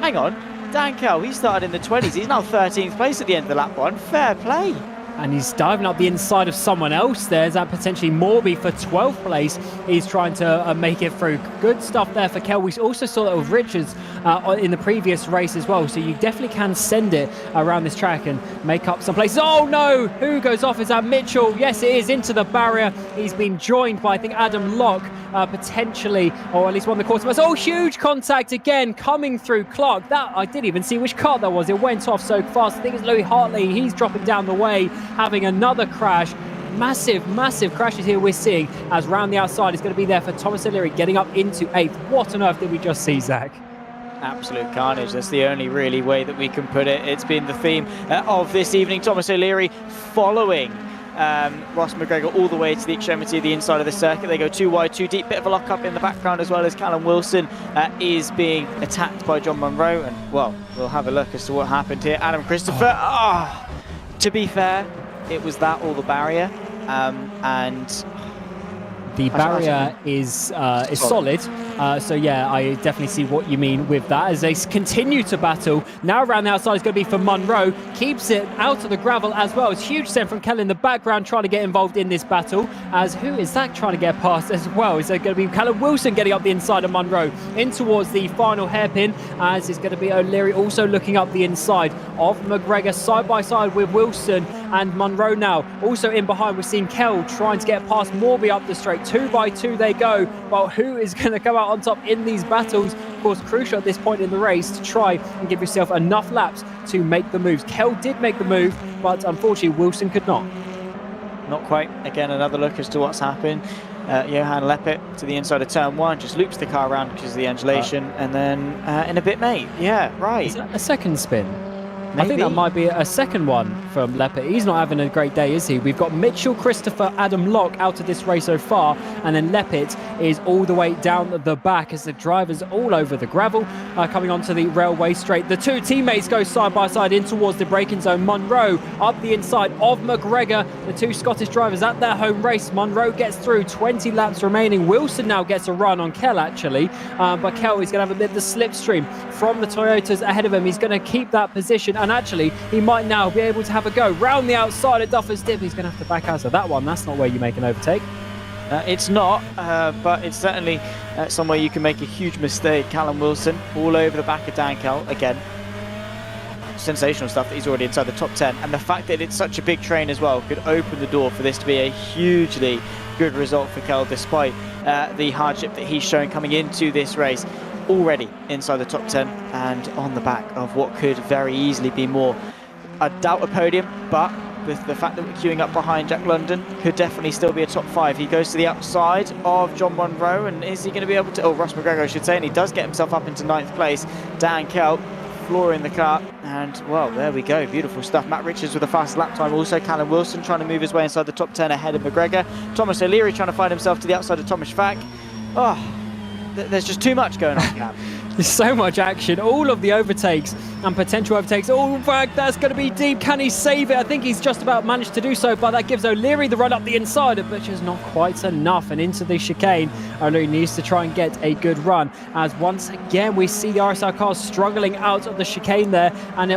Hang on. Dan Kell, he started in the 20s. He's now 13th place at the end of the lap 1. Fair play. And he's diving up the inside of someone else. There's that potentially Morby for 12th place. He's trying to make it through. Good stuff there for Kell. We also saw that with Richards in the previous race as well. So you definitely can send it around this track and make up some places. Oh no! Who goes off? Is that Mitchell? Yes, it is, into the barrier. He's been joined by, I think, Adam Locke, potentially, or at least one of the quartermaster. Oh, huge contact again coming through Clark. That I didn't even see which car that was. It went off so fast. I think it's Louis Hartley. He's dropping down the way, having another crash. massive crashes here we're seeing, as round the outside is going to be there for Thomas O'Leary getting up into 8th. What on earth did we just see, Zach? Absolute carnage. That's the only really way that we can put it. It's been the theme of this evening. Thomas O'Leary following Ross McGregor all the way to the extremity of the inside of the circuit. They go too wide, too deep. Bit of a lock-up in the background, as well as Callum Wilson is being attacked by John Munro. And, well, we'll have a look as to what happened here. Adam Christopher, to be fair, it was that or the barrier. And the barrier is solid. So yeah, I definitely see what you mean with that as they continue to battle. Now around the outside is going to be for Munro. Keeps it out of the gravel as well. It's huge send from Kell in the background trying to get involved in this battle. As who is that trying to get past as well? Is there going to be Callum Wilson getting up the inside of Munro in towards the final hairpin, as is going to be O'Leary also looking up the inside of McGregor side by side with Wilson and Munro now. Also in behind, we're seeing Kell trying to get past Morby up the straight. 2 by 2 they go. Well, who is going to come out on top in these battles? Of course, crucial at this point in the race to try and give yourself enough laps to make the moves. Kell did make the move, but unfortunately Wilson could not. Not quite. Again, another look as to what's happened. Johan Leppert to the inside of turn 1, just loops the car around because of the undulation, and then in a bit, mate. Yeah, right. Is that a second spin? Maybe. I think that might be a second one from Leppert. He's not having a great day, is he? We've got Mitchell, Christopher, Adam Locke out of this race so far, and then Leppert is all the way down the back as the drivers all over the gravel coming onto the railway straight. The two teammates go side by side in towards the braking zone. Munro up the inside of McGregor. The two Scottish drivers at their home race. Munro gets through, 20 laps remaining. Wilson now gets a run on Kell, actually, but Kell is going to have a bit of the slipstream from the Toyotas ahead of him. He's going to keep that position, and actually he might now be able to have a go round the outside of Duffer's Dip. He's going to have to back out of that one. That's not where you make an overtake. It's not, but it's certainly somewhere you can make a huge mistake. Callum Wilson all over the back of Dan Kell again. Sensational stuff that he's already inside the top 10, and the fact that it's such a big train as well could open the door for this to be a hugely good result for Kell, despite the hardship that he's shown coming into this race. Already inside the top 10 and on the back of what could very easily be more. I doubt a podium, but with the fact that we're queuing up behind Jack London, could definitely still be a top 5. He goes to the outside of John Munro, and is he going to be able to, Ross McGregor I should say, and he does get himself up into 9th place. Dan Kell flooring the car, and well, there we go, beautiful stuff. Matt Richards with a fast lap time, also Callum Wilson trying to move his way inside the top 10 ahead of McGregor. Thomas O'Leary trying to find himself to the outside of Thomas Fack. There's just too much going on, Cam. There's so much action, all of the overtakes and potential overtakes. Oh, in fact, that's going to be deep. Can he save it? I think he's just about managed to do so, but that gives O'Leary the run up the inside, which is not quite enough. And into the chicane, O'Leary needs to try and get a good run, as once again we see the RSR cars struggling out of the chicane there. And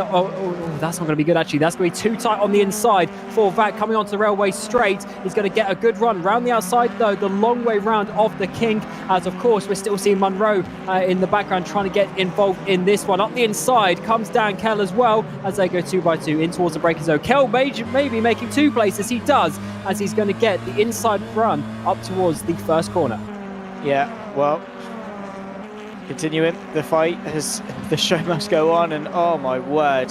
that's not going to be good, actually. That's going to be too tight on the inside for Vac coming onto the railway straight. He's going to get a good run round the outside, though, the long way round of the King, as of course we're still seeing Munro in the background trying to get involved in this one. Up the inside comes Dan Kell as well, as they go 2 by 2 in towards the braking zone. Kell maybe making 2 places. He does, as he's going to get the inside run up towards the first corner. Yeah, well, continuing the fight as the show must go on, and oh my word,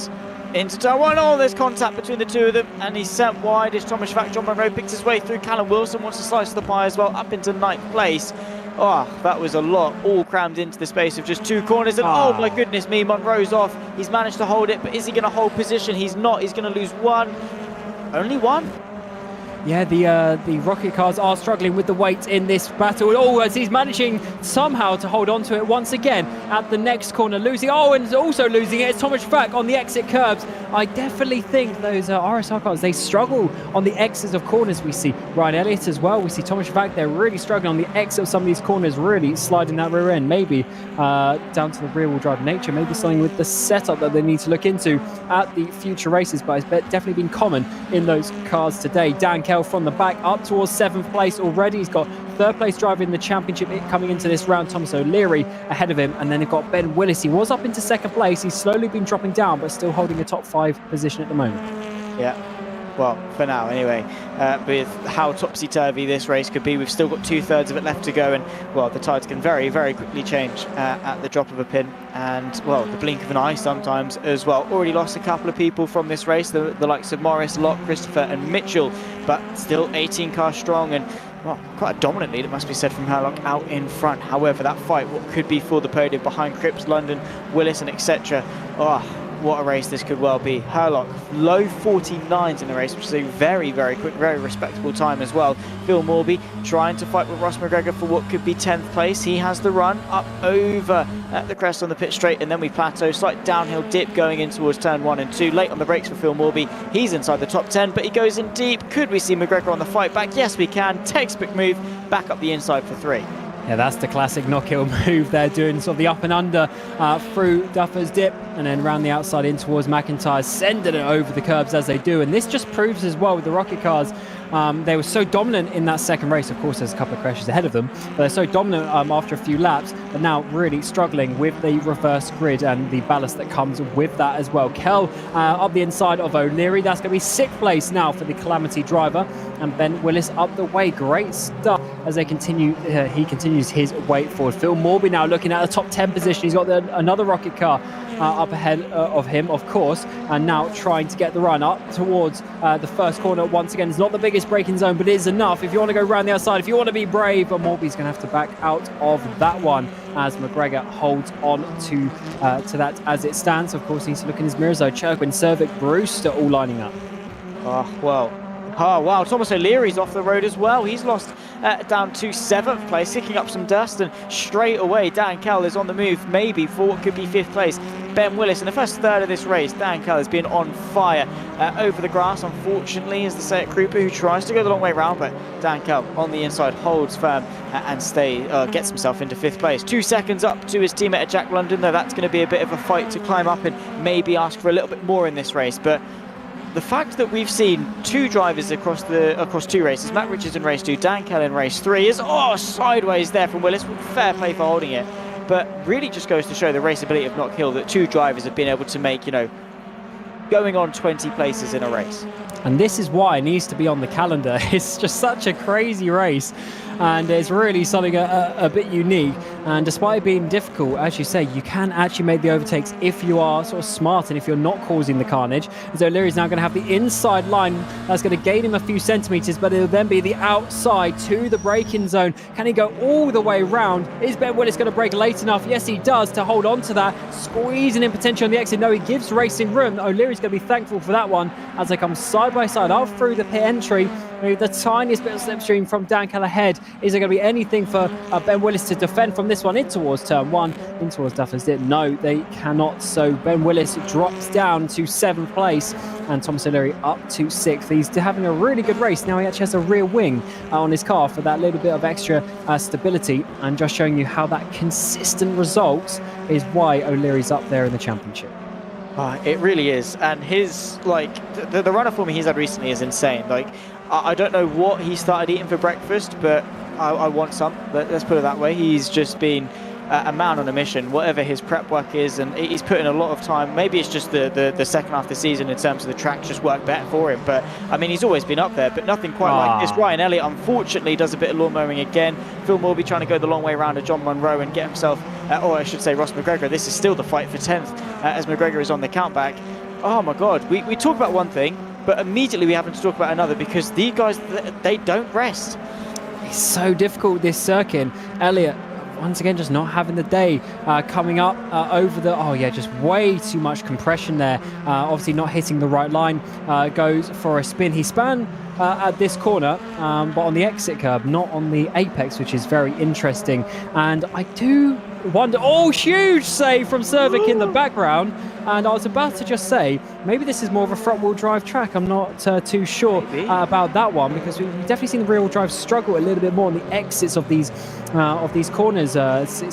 into turn 1. Oh, there's contact between the two of them, and he's sent wide as Thomas Fack. John Munro picks his way through. Callum Wilson wants to slice of the pie as well, up into 9th place. Oh, that was a lot, all crammed into the space of just 2 corners. And oh my goodness me, Munro's off. He's managed to hold it, but is he going to hold position? He's not. He's going to lose 1. Only 1. Yeah, the rocket cars are struggling with the weight in this battle. Oh, as he's managing somehow to hold on to it once again at the next corner, losing. Oh, and also losing it. It's Thomas Fack on the exit curbs. I definitely think those RSR cars, they struggle on the exits of corners. We see Ryan Elliott as well. We see Thomas Fack, they're really struggling on the exit of some of these corners, really sliding that rear end. Maybe down to the rear wheel drive nature, maybe something with the setup that they need to look into at the future races. But it's definitely been common in those cars today. Dan Kell from the back up towards 7th place already. He's got 3rd place driver in the championship coming into this round, Thomas O'Leary ahead of him, and then they've got Ben Willis. He was up into 2nd place. He's slowly been dropping down, but still holding a top 5 position at the moment. Yeah, well, for now anyway, with how topsy-turvy this race could be. We've still got 2/3 of it left to go, and well, the tides can very, very quickly change at the drop of a pin, and well, the blink of an eye sometimes as well. Already lost a couple of people from this race, the likes of Morris, Locke, Christopher and Mitchell, but still 18 cars strong, and well, quite a dominant lead, it must be said, from Herlock out in front. However, that fight, what could be for the podium behind Cripps, London, Willis and etc. Oh, what a race this could well be. Herlock, low 49s in the race, which is a very, very quick, very respectable time as well. Phil Morby trying to fight with Ross McGregor for what could be 10th place. He has the run up over at the crest on the pit straight, and then we plateau. Slight downhill dip going in towards turn 1 and 2. Late on the brakes for Phil Morby. He's inside the top 10, but he goes in deep. Could we see McGregor on the fight back? Yes, we can. Textbook move, back up the inside for 3. Yeah, that's the classic Knockhill move there, doing sort of the up and under through Duffer's dip and then round the outside in towards McIntyre, sending it over the curbs as they do. And this just proves as well with the rocket cars, they were so dominant in that second race. Of course, there's a couple of crashes ahead of them, but they're so dominant after a few laps, but now really struggling with the reverse grid and the ballast that comes with that as well. Kell up the inside of O'Leary. That's going to be 6th place now for the Calamity driver, and Ben Willis up the way. Great stuff as they continue. He continues his way forward. Phil Morby now looking at the top 10 position. He's got another rocket car up ahead of him, of course, and now trying to get the run up towards the first corner. Once again, it's not the biggest braking zone, but it is enough if you want to go around the outside, if you want to be brave. But Morby's going to have to back out of that one as McGregor holds on to that as it stands. Of course, he needs to look in his mirrors though. Cherwin, Cervic, Brewster all lining up. Oh, wow, Thomas O'Leary's off the road as well. He's lost down to 7th place, kicking up some dust, and straight away Dan Kell is on the move, maybe for what could be 5th place. Ben Willis in the first third of this race. Dan Kell has been on fire over the grass, unfortunately, is the Seat Krupa, who tries to go the long way round, but Dan Kell on the inside holds firm and gets himself into 5th place. 2 seconds up to his teammate Jack London, though that's going to be a bit of a fight to climb up and maybe ask for a little bit more in this race. But the fact that we've seen 2 drivers across 2 races, Matt Richards in race 2, Dan Kell in race 3, is sideways there from Willis. Fair play for holding it, but really just goes to show the raceability of Knockhill that 2 drivers have been able to make, going on 20 places in a race. And this is why it needs to be on the calendar. It's just such a crazy race, and it's really something a bit unique. And despite it being difficult, as you say, you can actually make the overtakes if you are sort of smart and if you're not causing the carnage. As O'Leary's now going to have the inside line that's going to gain him a few centimetres, but it'll then be the outside to the braking zone. Can he go all the way round? Is Ben Willis going to brake late enough? Yes, he does, to hold on to that. Squeezing in potential on the exit. No, he gives racing room. O'Leary's going to be thankful for that one as they come side by side up through the pit entry. The tiniest bit of slipstream from Dan Kell ahead. Is there going to be anything for Ben Willis to defend from this one in towards turn 1, in towards Duffer's Dip? No, they cannot. So Ben Willis drops down to 7th place and Thomas O'Leary up to 6th. He's having a really good race. Now he actually has a rear wing on his car for that little bit of extra stability, and just showing you how that consistent results is why O'Leary's up there in the championship. It really is, and his the run of form he's had recently is insane. I don't know what he started eating for breakfast, but I want some. Let's put it that way. He's just been a man on a mission, whatever his prep work is, and he's put in a lot of time. Maybe it's just the second half of the season in terms of the track just worked better for him. But I mean, he's always been up there, but nothing quite like this. Ryan Elliott unfortunately does a bit of lawn mowing again. Phil Morby trying to go the long way around to John Munro and get himself, or I should say Ross McGregor. This is still the fight for 10th as McGregor is on the countback. Oh my God, we talk about one thing, but immediately we happen to talk about another, because these guys, they don't rest. It's so difficult, this circuit. Elliott, once again, just not having the day. Coming up over the, just way too much compression there. Obviously not hitting the right line. Goes for a spin. He span at this corner, but on the exit curb, not on the apex, which is very interesting. And I do wonder, huge save from Cervic in the background. And I was about to just say, maybe this is more of a front-wheel drive track. I'm not too sure about that one, because we've definitely seen the rear-wheel drive struggle a little bit more on the exits of these corners,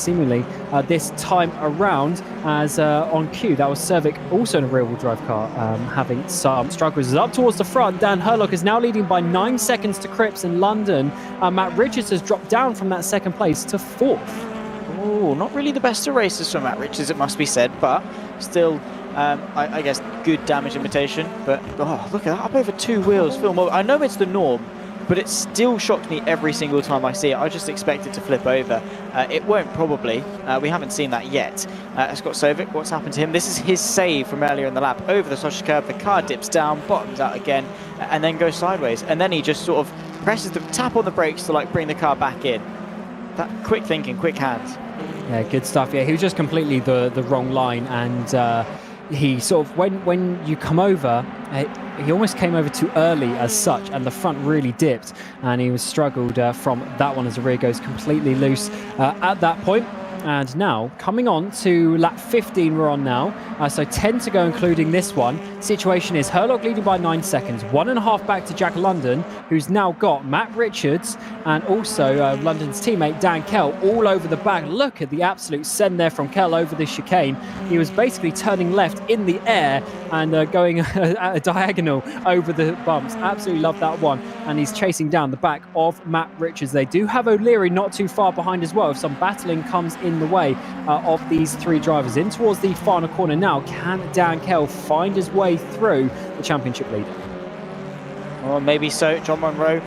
seemingly this time around. As on cue, that was Cervic, also in a rear-wheel drive car, having some struggles. Up towards the front, Dan Herlock is now leading by 9 seconds to Cripps in London. Matt Richards has dropped down from that 2nd place to 4th. Not really the best of races for Matt Richards, it must be said, but still I guess good damage limitation, but oh, look at that, up over 2 wheels. I know it's the norm, but it still shocks me every single time I see it. I just expect it to flip over. It won't probably. We haven't seen that yet. Scott Sovic, what's happened to him? This is his save from earlier in the lap. Over the sausage curb, the car dips down, bottoms out again, and then goes sideways. And then he just sort of presses the tap on the brakes to like bring the car back in. That quick thinking, quick hands. Yeah, good stuff. Yeah, he was just completely the wrong line, and he sort of, when you come over, he almost came over too early as such, and the front really dipped, and he was struggled from that one as the rear goes completely loose at that point. And now, coming on to lap 15 we're on now, so 10 to go including this one. Situation is Herlog leading by 9 seconds, 1.5 back to Jack London, who's now got Matt Richards and also London's teammate Dan Kell all over the back. Look at the absolute send there from Kell over the chicane. He was basically turning left in the air and going at a diagonal over the bumps. Absolutely love that one. And he's chasing down the back of Matt Richards. They do have O'Leary not too far behind as well. If some battling comes in the way of these 3 drivers. In towards the final corner now, can Dan Kell find his way through the championship leader? Or maybe so. John Monroe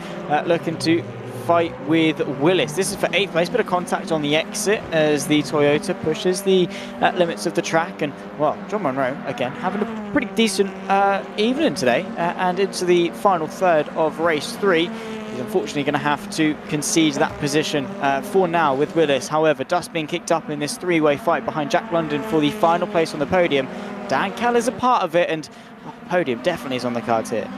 looking to fight with Willis. This is for 8th place. Bit of contact on the exit as the Toyota pushes the limits of the track. And, well, John Monroe, again, having a pretty decent evening today and into the final third of race 3. He's unfortunately going to have to concede that position for now with Willis. However, dust being kicked up in this 3-way fight behind Jack London for the final place on the podium. Dan Kell is a part of it, and podium definitely is on the cards here.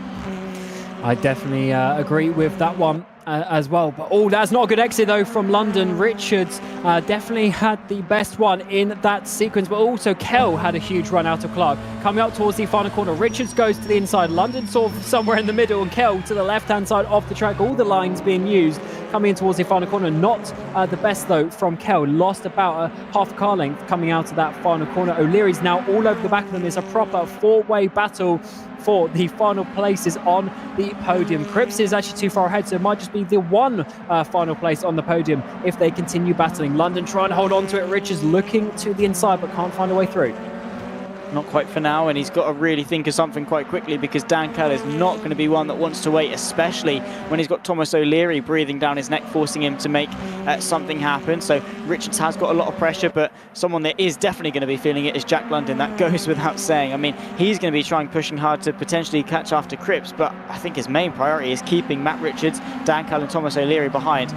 I definitely agree with that one as well. But that's not a good exit though from London. Richards definitely had the best one in that sequence, but also Kell had a huge run out of Clark. Coming up towards the final corner, Richards goes to the inside, London sort of somewhere in the middle, and Kell to the left-hand side of the track. All the lines being used. Coming in towards the final corner, not the best though from Kell. Lost about a half car length coming out of that final corner. O'Leary's now all over the back of them. It's a proper 4-way battle for the final places on the podium. Cripps is actually too far ahead, so it might just be the one final place on the podium if they continue battling. London trying to hold on to it. Richards looking to the inside but can't find a way through. Not quite for now, and he's got to really think of something quite quickly, because Dan Kell is not going to be one that wants to wait, especially when he's got Thomas O'Leary breathing down his neck, forcing him to make something happen. So Richards has got a lot of pressure, but someone that is definitely going to be feeling it is Jack London. That goes without saying. I mean, he's going to be pushing hard to potentially catch after Cripps, but I think his main priority is keeping Matt Richards, Dan Kell and Thomas O'Leary behind,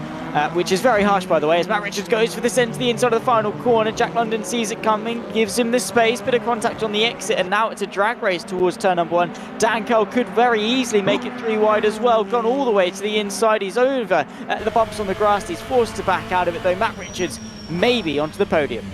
which is very harsh, by the way, as Matt Richards goes for the send to the inside of the final corner. Jack London sees it coming, gives him the space, bit of contact on the exit, and now it's a drag race towards turn number 1. Dan Kell could very easily make it 3 wide as well, gone all the way to the inside. He's over the bumps on the grass. He's forced to back out of it though. Matt Richards maybe onto the podium.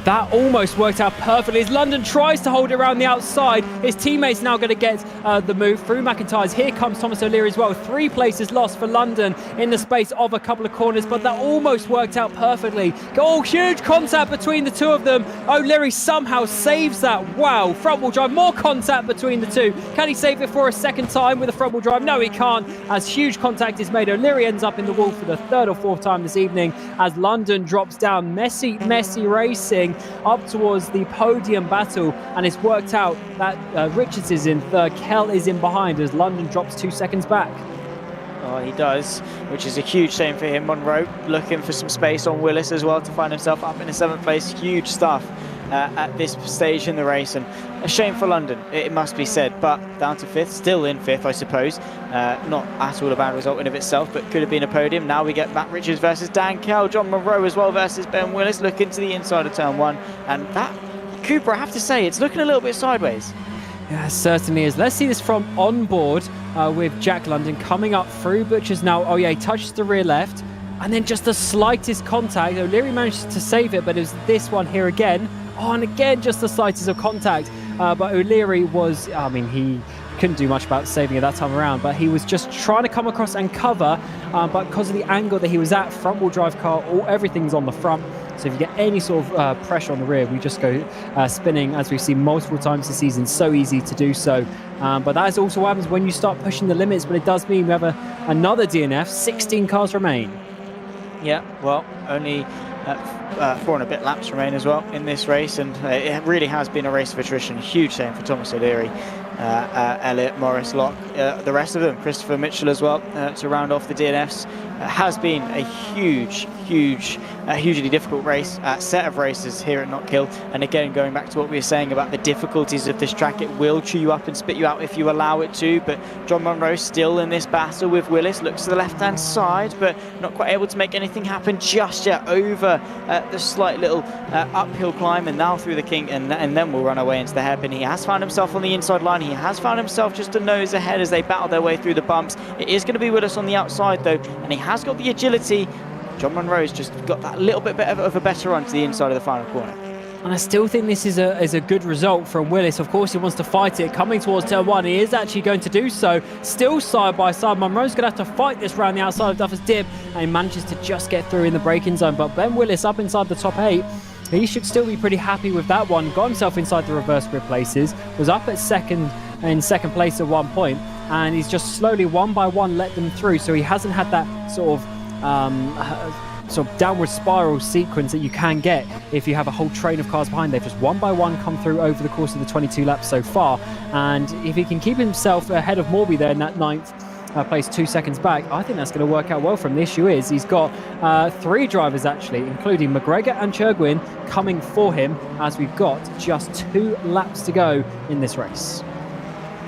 That almost worked out perfectly as London tries to hold it around the outside. His teammates now going to get the move through McIntyre's. Here comes Thomas O'Leary as well. 3 places lost for London in the space of a couple of corners, but that almost worked out perfectly. Oh, huge contact between the two of them. O'Leary somehow saves that. Wow, front wheel drive, more contact between the two. Can he save it for a second time with a front wheel drive? No, he can't, as huge contact is made. O'Leary ends up in the wall for the 3rd or 4th time this evening as London drops down. Messy racing up towards the podium battle, and it's worked out that Richards is in 3rd, Kell is in behind as London drops 2 seconds back. Oh, he does, which is a huge shame for him. Monroe looking for some space on Willis as well to find himself up in the 7th place. Huge stuff at this stage in the race, and a shame for London, it must be said, but down to 5th, still in 5th, I suppose. Not at all a bad result in of itself, but could have been a podium. Now we get Matt Richards versus Dan Kell, John Monroe as well versus Ben Willis, looking to the inside of turn 1, and that Cooper, I have to say, it's looking a little bit sideways. Yeah, it certainly is. Let's see this from on board with Jack London coming up through Butchers now. Oh yeah, he touches the rear left, and then just the slightest contact. O'Leary managed to save it, but it was this one here again. Oh, and again, just the slightest of contact. But O'Leary was, I mean, he couldn't do much about saving it that time around, but he was just trying to come across and cover, but because of the angle that he was at, front wheel drive car, everything's on the front. So if you get any sort of pressure on the rear, we just go spinning, as we've seen multiple times this season. So easy to do so. But that is also what happens when you start pushing the limits, but it does mean we have another DNF. 16 cars remain. Yeah, well, only 4 and a bit laps remain as well in this race, and it really has been a race of attrition. Huge shame for Thomas O'Leary, Elliot, Morris, Locke, the rest of them, Christopher Mitchell as well, to round off the DNFs. Has been a hugely difficult race, set of races here at Knockhill. And again, going back to what we were saying about the difficulties of this track, it will chew you up and spit you out if you allow it to. But John Munro still in this battle with Willis, looks to the left-hand side, but not quite able to make anything happen just yet over the slight little uphill climb, and now through the kink, and then we'll run away into the hairpin. He has found himself on the inside line. He has found himself just a nose ahead as they battle their way through the bumps. It is going to be Willis on the outside though, and he has got the agility. John Munro's just got that little bit of a better run to the inside of the final corner. And I still think this is a good result from Willis. Of course, he wants to fight it. Coming towards turn 1, he is actually going to do so. Still side by side. Munro's going to have to fight this round the outside of Duffer's Dip, and he manages to just get through in the braking zone. But Ben Willis up inside the top 8. He should still be pretty happy with that one. Got himself inside the reverse grid places. Was up at second place at one point, and he's just slowly one by one let them through. So he hasn't had that sort of downward spiral sequence that you can get if you have a whole train of cars behind. They've just one by one come through over the course of the 22 laps so far, and if he can keep himself ahead of Morby there in that 9th place, 2 seconds back, I think that's going to work out well for him. The issue is he's got 3 drivers actually, including McGregor and Churgwin, coming for him as we've got just 2 laps to go in this race.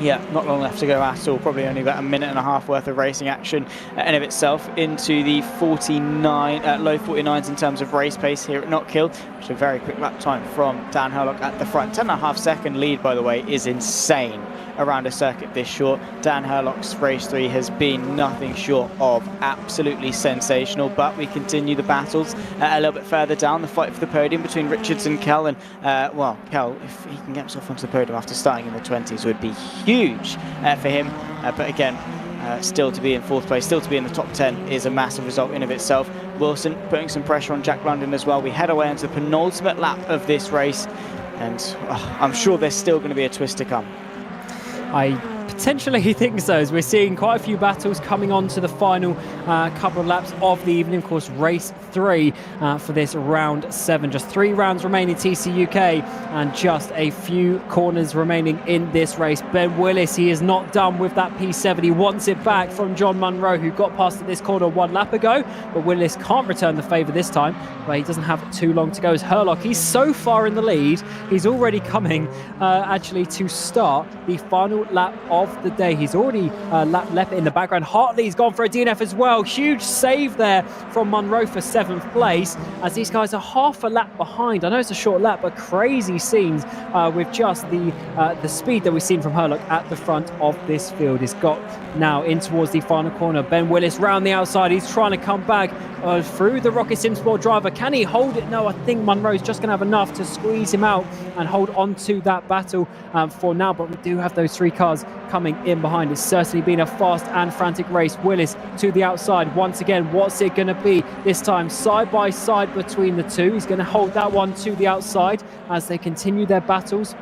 Yeah, not long left to go at all. Probably only about a minute and a half worth of racing action in and of itself into the 49, low 49s in terms of race pace here at Knockhill, which is a very quick lap time from Dan Herlock at the front. 10.5 second lead, by the way, is insane around a circuit this short. Dan Herlock's race 3 has been nothing short of absolutely sensational, but we continue the battles a little bit further down. The fight for the podium between Richards and Kell, and well, Kell, if he can get himself onto the podium after starting in the 20s, would be huge for him. But again, still to be in 4th place, still to be in the top 10 is a massive result in of itself. Wilson putting some pressure on Jack London as well. We head away into the penultimate lap of this race, and I'm sure there's still going to be a twist to come. I potentially think so, as we're seeing quite a few battles coming on to the final couple of laps of the evening. Of course, race 3 for this round 7. Just 3 rounds remaining TCUK, and just a few corners remaining in this race. Ben Willis, he is not done with that P7. He wants it back from John Munro, who got past at this corner 1 lap ago, but Willis can't return the favour this time, but he doesn't have too long to go. As Herlock, he's so far in the lead, he's already coming actually to start the final lap of the day. He's already left in the background. Hartley's gone for a DNF as well. Huge save there from Munro for 7th place, as these guys are half a lap behind. I know it's a short lap, but crazy scenes with just the speed that we've seen from Herlock at the front of this field. He's got now in towards the final corner. Ben Willis round the outside. He's trying to come back through the Rocket Sim Sport driver. Can he hold it? No, I think Munro's just going to have enough to squeeze him out and hold on to that battle for now. But we do have those 3 cars coming in behind. It's certainly been a fast and frantic race. Willis to the outside once again. What's it going to be this time? Side by side between the 2. He's going to hold that one to the outside as they continue their battles.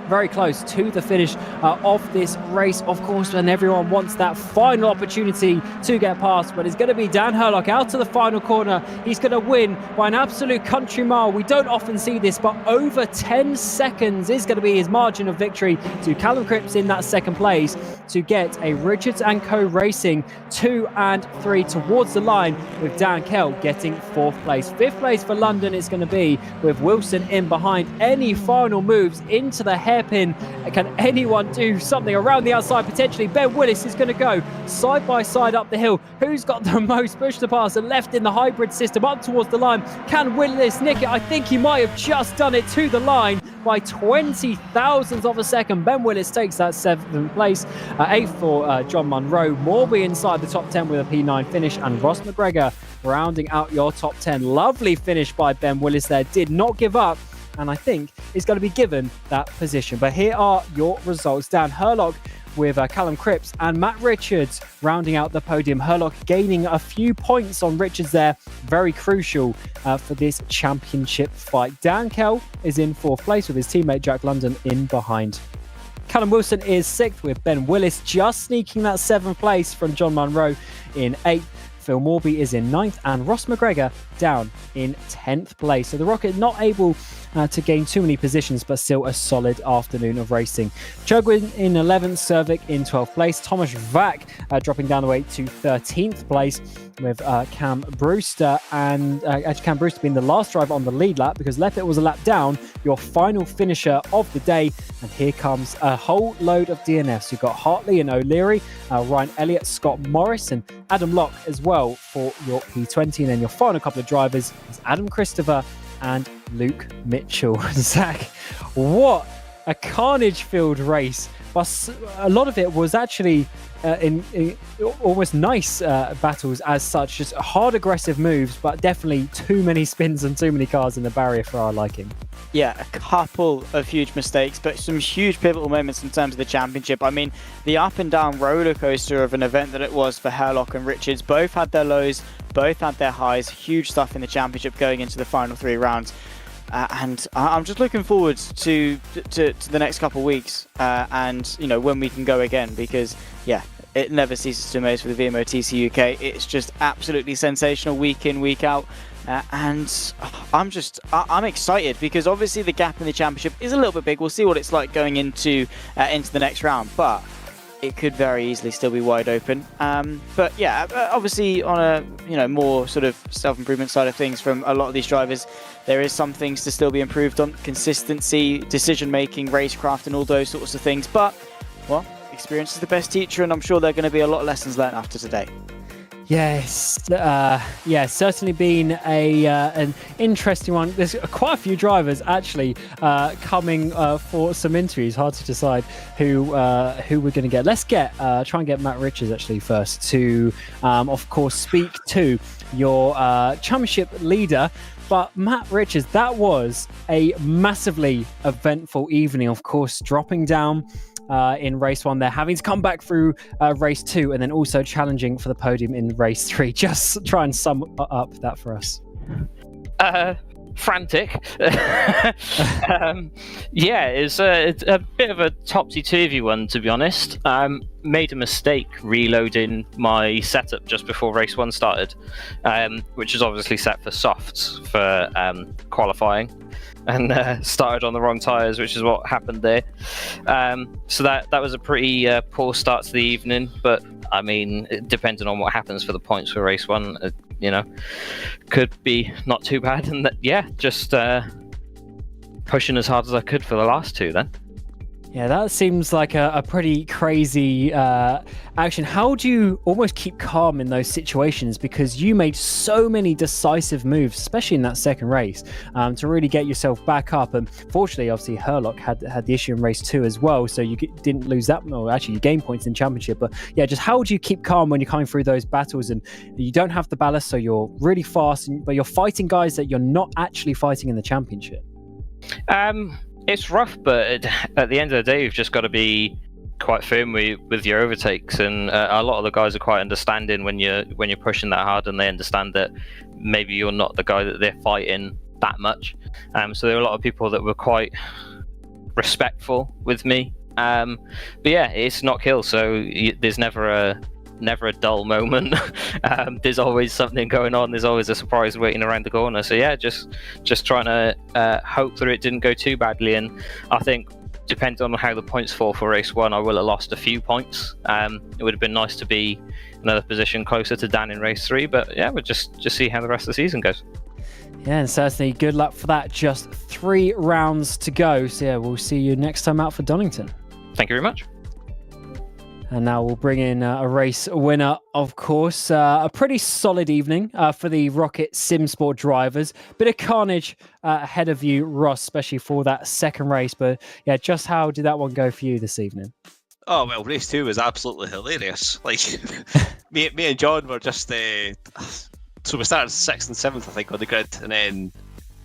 Very close to the finish of this race, of course, and everyone wants that final opportunity to get past, but it's going to be Dan Herlock out to the final corner. He's going to win by an absolute country mile. We don't often see this, but over 10 seconds is going to be his margin of victory to Callum Cripps in that 2nd place to get a Richards & Co Racing 2 and 3 towards the line, with Dan Kell getting 4th place. 5th place for London is going to be with Wilson in behind. Any final moves into the hairpin? Can anyone do something around the outside potentially? Ben Willis is going to go side by side up the hill. Who's got the most push to pass and left in the hybrid system up towards the line? Can Willis nick it? I think he might have just done it to the line by 20 thousandths of a second. Ben Willis takes that 7th place. 8th for John Munro. Morby inside the top 10 with a P9 finish, and Ross McGregor rounding out your top 10. Lovely finish by Ben Willis there. Did not give up, and I think is going to be given that position. But here are your results. Dan Herlock with Callum Cripps and Matt Richards rounding out the podium. Herlock gaining a few points on Richards there. Very crucial for this championship fight. Dan Kell is in 4th place with his teammate Jack London in behind. Callum Wilson is 6th with Ben Willis just sneaking that 7th place from John Munro in 8th. Phil Morby is in 9th, and Ross McGregor down in 10th place. So the Rocket not able to gain too many positions, but still a solid afternoon of racing. Chugwin in 11th, Cervic in 12th place, Thomas Vack dropping down the way to 13th place, with Cam Brewster, and actually Cam Brewster being the last driver on the lead lap, because Leppert was a lap down, your final finisher of the day. And here comes a whole load of DNFs. You've got Hartley and O'Leary, Ryan Elliott, Scott Morris, and Adam Locke as well for your P20. And then your final couple of drivers is Adam Christopher and Luke Mitchell. Zach, what a carnage-filled race. But a lot of it was actually in almost nice battles as such. Just hard, aggressive moves, but definitely too many spins and too many cars in the barrier for our liking. Yeah, a couple of huge mistakes, but some huge pivotal moments in terms of the championship. I mean, the up and down roller coaster of an event that it was for Herlock and Richards. Both had their lows, both had their highs. Huge stuff in the championship going into the final 3 rounds. And I'm just looking forward to the next couple of weeks and, you know, when we can go again, because, yeah, it never ceases to amaze for the VMO TCUK. It's just absolutely sensational week in, week out. And I'm excited, because obviously the gap in the championship is a little bit big. We'll see what it's like going into the next round, but it could very easily still be wide open. But yeah, obviously on a more sort of self-improvement side of things from a lot of these drivers, there is some things to still be improved on: consistency, decision-making, racecraft, and all those sorts of things. But, well, experience is the best teacher, and I'm sure there are going to be a lot of lessons learned after today. Yes, certainly been an interesting one. There's quite a few drivers actually coming for some interviews. Hard to decide who we're going to get. Let's try and get Matt Richards actually first to, of course, speak to your championship leader. But Matt Richards, that was a massively eventful evening, of course, dropping down in race 1 there, having to come back through race 2, and then also challenging for the podium in race 3. Just try and sum up that for us. Frantic. It's a bit of a topsy-turvy one, to be honest. Made a mistake reloading my setup just before race 1 started, which is obviously set for softs for qualifying, and started on the wrong tyres, which is what happened there. So that was a pretty poor start to the evening, but I mean, depending on what happens for the points for race 1, could be not too bad. And just pushing as hard as I could for the last 2 then. Yeah, that seems like a pretty crazy action. How do you almost keep calm in those situations? Because you made so many decisive moves, especially in that second race, to really get yourself back up. And fortunately, obviously, Herlock had the issue in race 2 as well, so you didn't lose that. Well, actually, you gained points in championship. But yeah, just how do you keep calm when you're coming through those battles and you don't have the ballast, so you're really fast, but you're fighting guys that you're not actually fighting in the championship? It's rough, but at the end of the day, you've just got to be quite firm with your overtakes, and a lot of the guys are quite understanding when you're pushing that hard, and they understand that maybe you're not the guy that they're fighting that much. So there were a lot of people that were quite respectful with me. But yeah, it's Knockhill, so there's never a dull moment. There's always something going on. There's always a surprise waiting around the corner. So yeah, just trying to hope that it didn't go too badly. And I think, depending on how the points fall for race 1, I will have lost a few points. It would have been nice to be another position closer to Dan in race 3. But yeah, we'll just see how the rest of the season goes. Yeah, and certainly good luck for that. Just 3 rounds to go. So yeah, we'll see you next time out for Donington. Thank you very much. And now we'll bring in a race winner, of course. A pretty solid evening for the Rocket SimSport drivers. Bit of carnage ahead of you, Ross, especially for that second race. But yeah, just how did that one go for you this evening? Oh, well, race 2 was absolutely hilarious. Like, me and John were just... so we started 6th and 7th, I think, on the grid. And then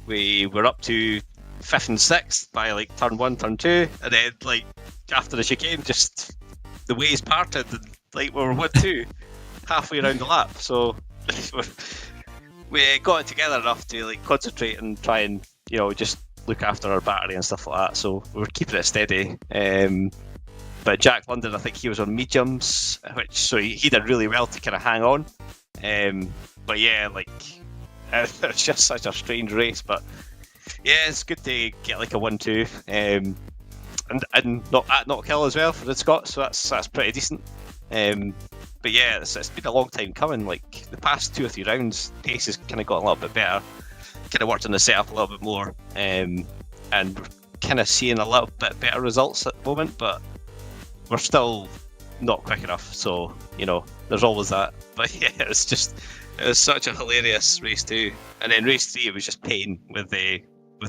we were up to 5th and 6th by, like, turn 1, turn 2. And then, like, after the chicane, just... the ways parted, and like we were 1-2 halfway around the lap, so we got it together enough to like concentrate and try and just look after our battery and stuff like that. So we were keeping it steady. But Jack London, I think he was on mediums, so he did really well to kind of hang on. But yeah, like it's just such a strange race. But yeah, it's good to get like a 1-2, and not at Knockhill as well for the Scots, so that's pretty decent. But yeah, it's been a long time coming. Like the past 2 or 3 rounds, pace has kind of got a little bit better. Kind of worked on the setup a little bit more, and we're kind of seeing a little bit better results at the moment. But we're still not quick enough. So there's always that. But yeah, it was such a hilarious race 2, and then race 3 it was just pain with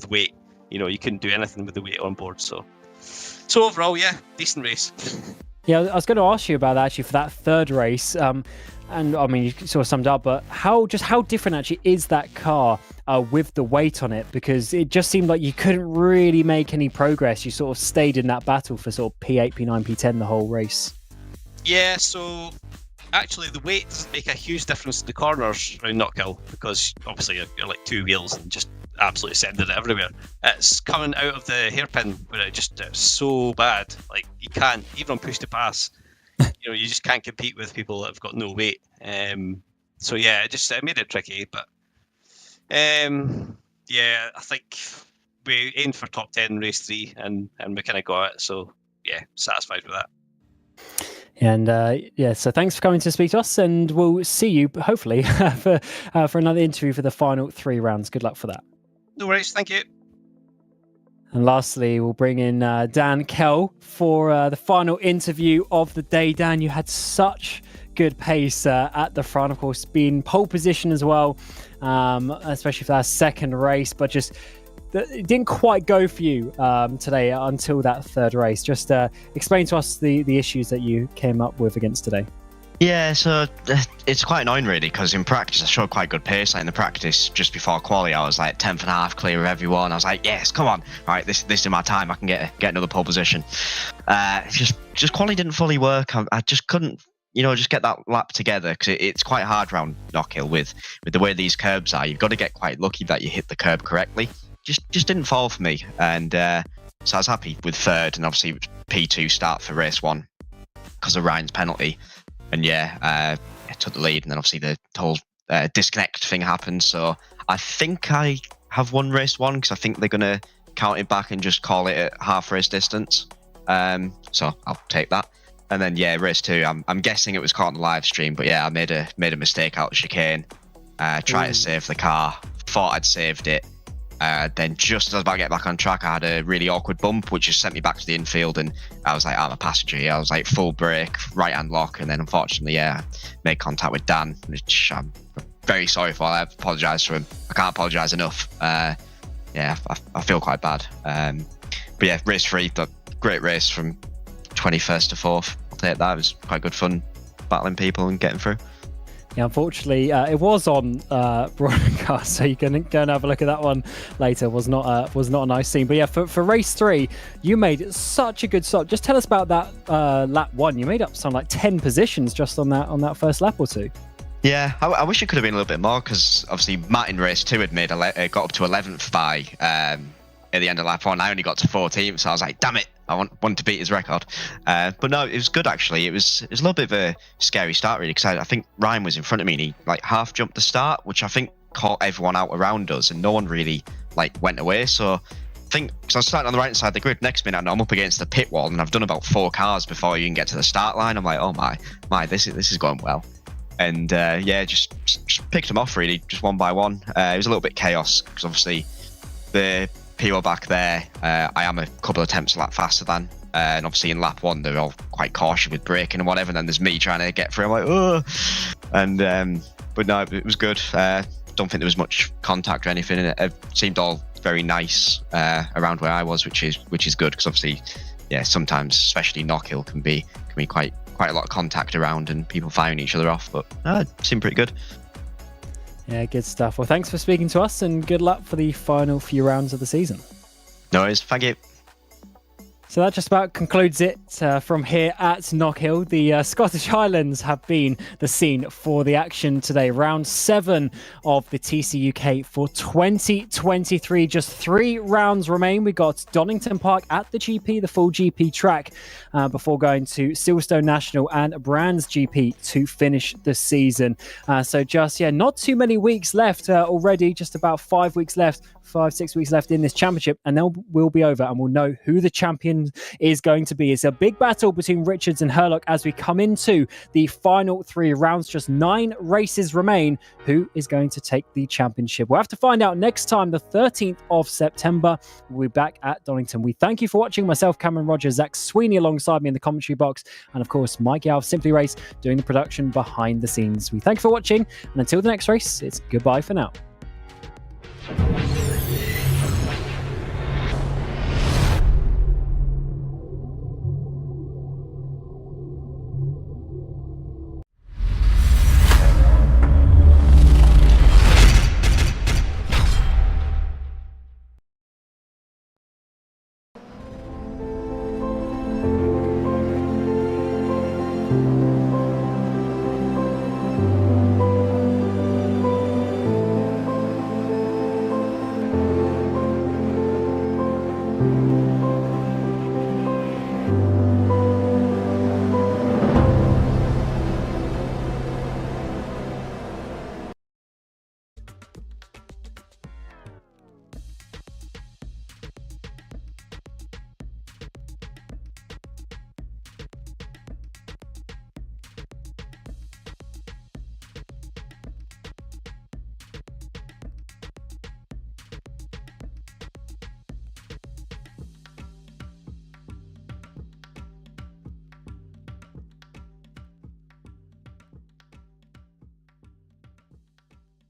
weight. You couldn't do anything with the weight on board. So overall, yeah, decent race. Yeah, I was going to ask you about that actually for that third race. And I mean, you sort of summed up, but how different actually is that car with the weight on it? Because it just seemed like you couldn't really make any progress. You sort of stayed in that battle for sort of P8, P9, P10 the whole race. Yeah, so actually the weight doesn't make a huge difference in the corners around Knockhill, because obviously you're like 2 wheels and just absolutely sending it everywhere. It's coming out of the hairpin where it's so bad. Like you can't, even on push to pass, you just can't compete with people that have got no weight. So yeah, it made it tricky. But yeah, I think we aimed for top 10 race 3 and we kind of got it. So yeah, satisfied with that. And so thanks for coming to speak to us, and we'll see you hopefully for another interview for the final 3 rounds. Good luck for that. No worries, thank you. And lastly, we'll bring in Dan Kell for the final interview of the day. Dan, you had such good pace at the front, of course, being pole position as well, especially for that second race, but just it didn't quite go for you today until that third race. Just explain to us the issues that you came up with against today. Yeah, so it's quite annoying really, because in practice I showed quite good pace. Like in the practice just before quali, I was like 10th and a half clear of everyone. I was like, yes, come on, right, this is my time. I can get another pole position. Just quali didn't fully work. I just couldn't, just get that lap together, because it's quite hard round Knockhill with the way these curbs are. You've got to get quite lucky that you hit the curb correctly. Just didn't fall for me, and so I was happy with third, and obviously P2 start for race 1 because of Ryan's penalty. And yeah, I took the lead, and then obviously the whole disconnect thing happened. So I think I have won race 1, because I think they're going to count it back and just call it at half race distance. So I'll take that. And then yeah, race 2, I'm guessing it was caught on the live stream, but yeah, I made a mistake out of chicane. Tried to save the car, thought I'd saved it. Then just as I was about to get back on track, I had a really awkward bump, which just sent me back to the infield, and I was like, I'm a passenger here. I was like full brake, right hand lock, and then unfortunately, yeah, made contact with Dan, which I'm very sorry for. I apologise to him. I can't apologise enough. Yeah, I feel quite bad. But yeah, race 3, great race from 21st to 4th. I'll take that. It was quite good fun battling people and getting through. Yeah, unfortunately, it was on broadcast, so you can go and have a look at that one later. Was not a nice scene. But yeah, for race 3, you made such a good stop. Just tell us about that lap 1. You made up some like 10 positions just on that first lap or 2. Yeah, I wish it could have been a little bit more, because obviously Matt in race 2 had got up to 11th by at the end of lap 1. I only got to 14th, so I was like, damn it, I want to beat his record. But no, it was good actually. It was a little bit of a scary start really, because I think Ryan was in front of me and he like half jumped the start, which I think caught everyone out around us, and no one really like went away. So I think, because I was starting on the right side of the grid, next minute I'm up against the pit wall, and I've done about 4 cars before you can get to the start line. I'm like, oh my, this is going well. And yeah, just picked them off really, just one by one. It was a little bit chaos, because obviously the people back there, I am a couple of attempts a lap faster than, and obviously in lap 1 they're all quite cautious with braking and whatever, and then there's me trying to get through. I'm like, oh, and but no, it was good. Don't think there was much contact or anything, and it seemed all very nice around where I was, which is good, because obviously, yeah, sometimes especially Knockhill can be quite a lot of contact around and people firing each other off, but it seemed pretty good. Yeah, good stuff. Well, thanks for speaking to us, and good luck for the final few rounds of the season. No worries, thank you. So that just about concludes it from here at Knockhill. The Scottish Highlands have been the scene for the action today. Round 7 of the TCUK for 2023. Just 3 rounds remain. We got Donington Park at the GP, the full GP track, before going to Silverstone National and Brands GP to finish the season. So just, not too many weeks left already, just about 5 weeks left. 5-6 weeks left in this championship, and then we'll be over and we'll know who the champion is going to be. It's a big battle between Richards and Herlock as we come into the final 3 rounds. Just 9 races remain. Who is going to take the championship? We'll have to find out next time, the 13th of September. We'll be back at Donington. We thank you for watching. Myself, Cameron Rogers, Zach Sweeney alongside me in the commentary box, and of course Mike Yao of Simply Race doing the production behind the scenes. We thank you for watching, and until the next race, it's goodbye for now.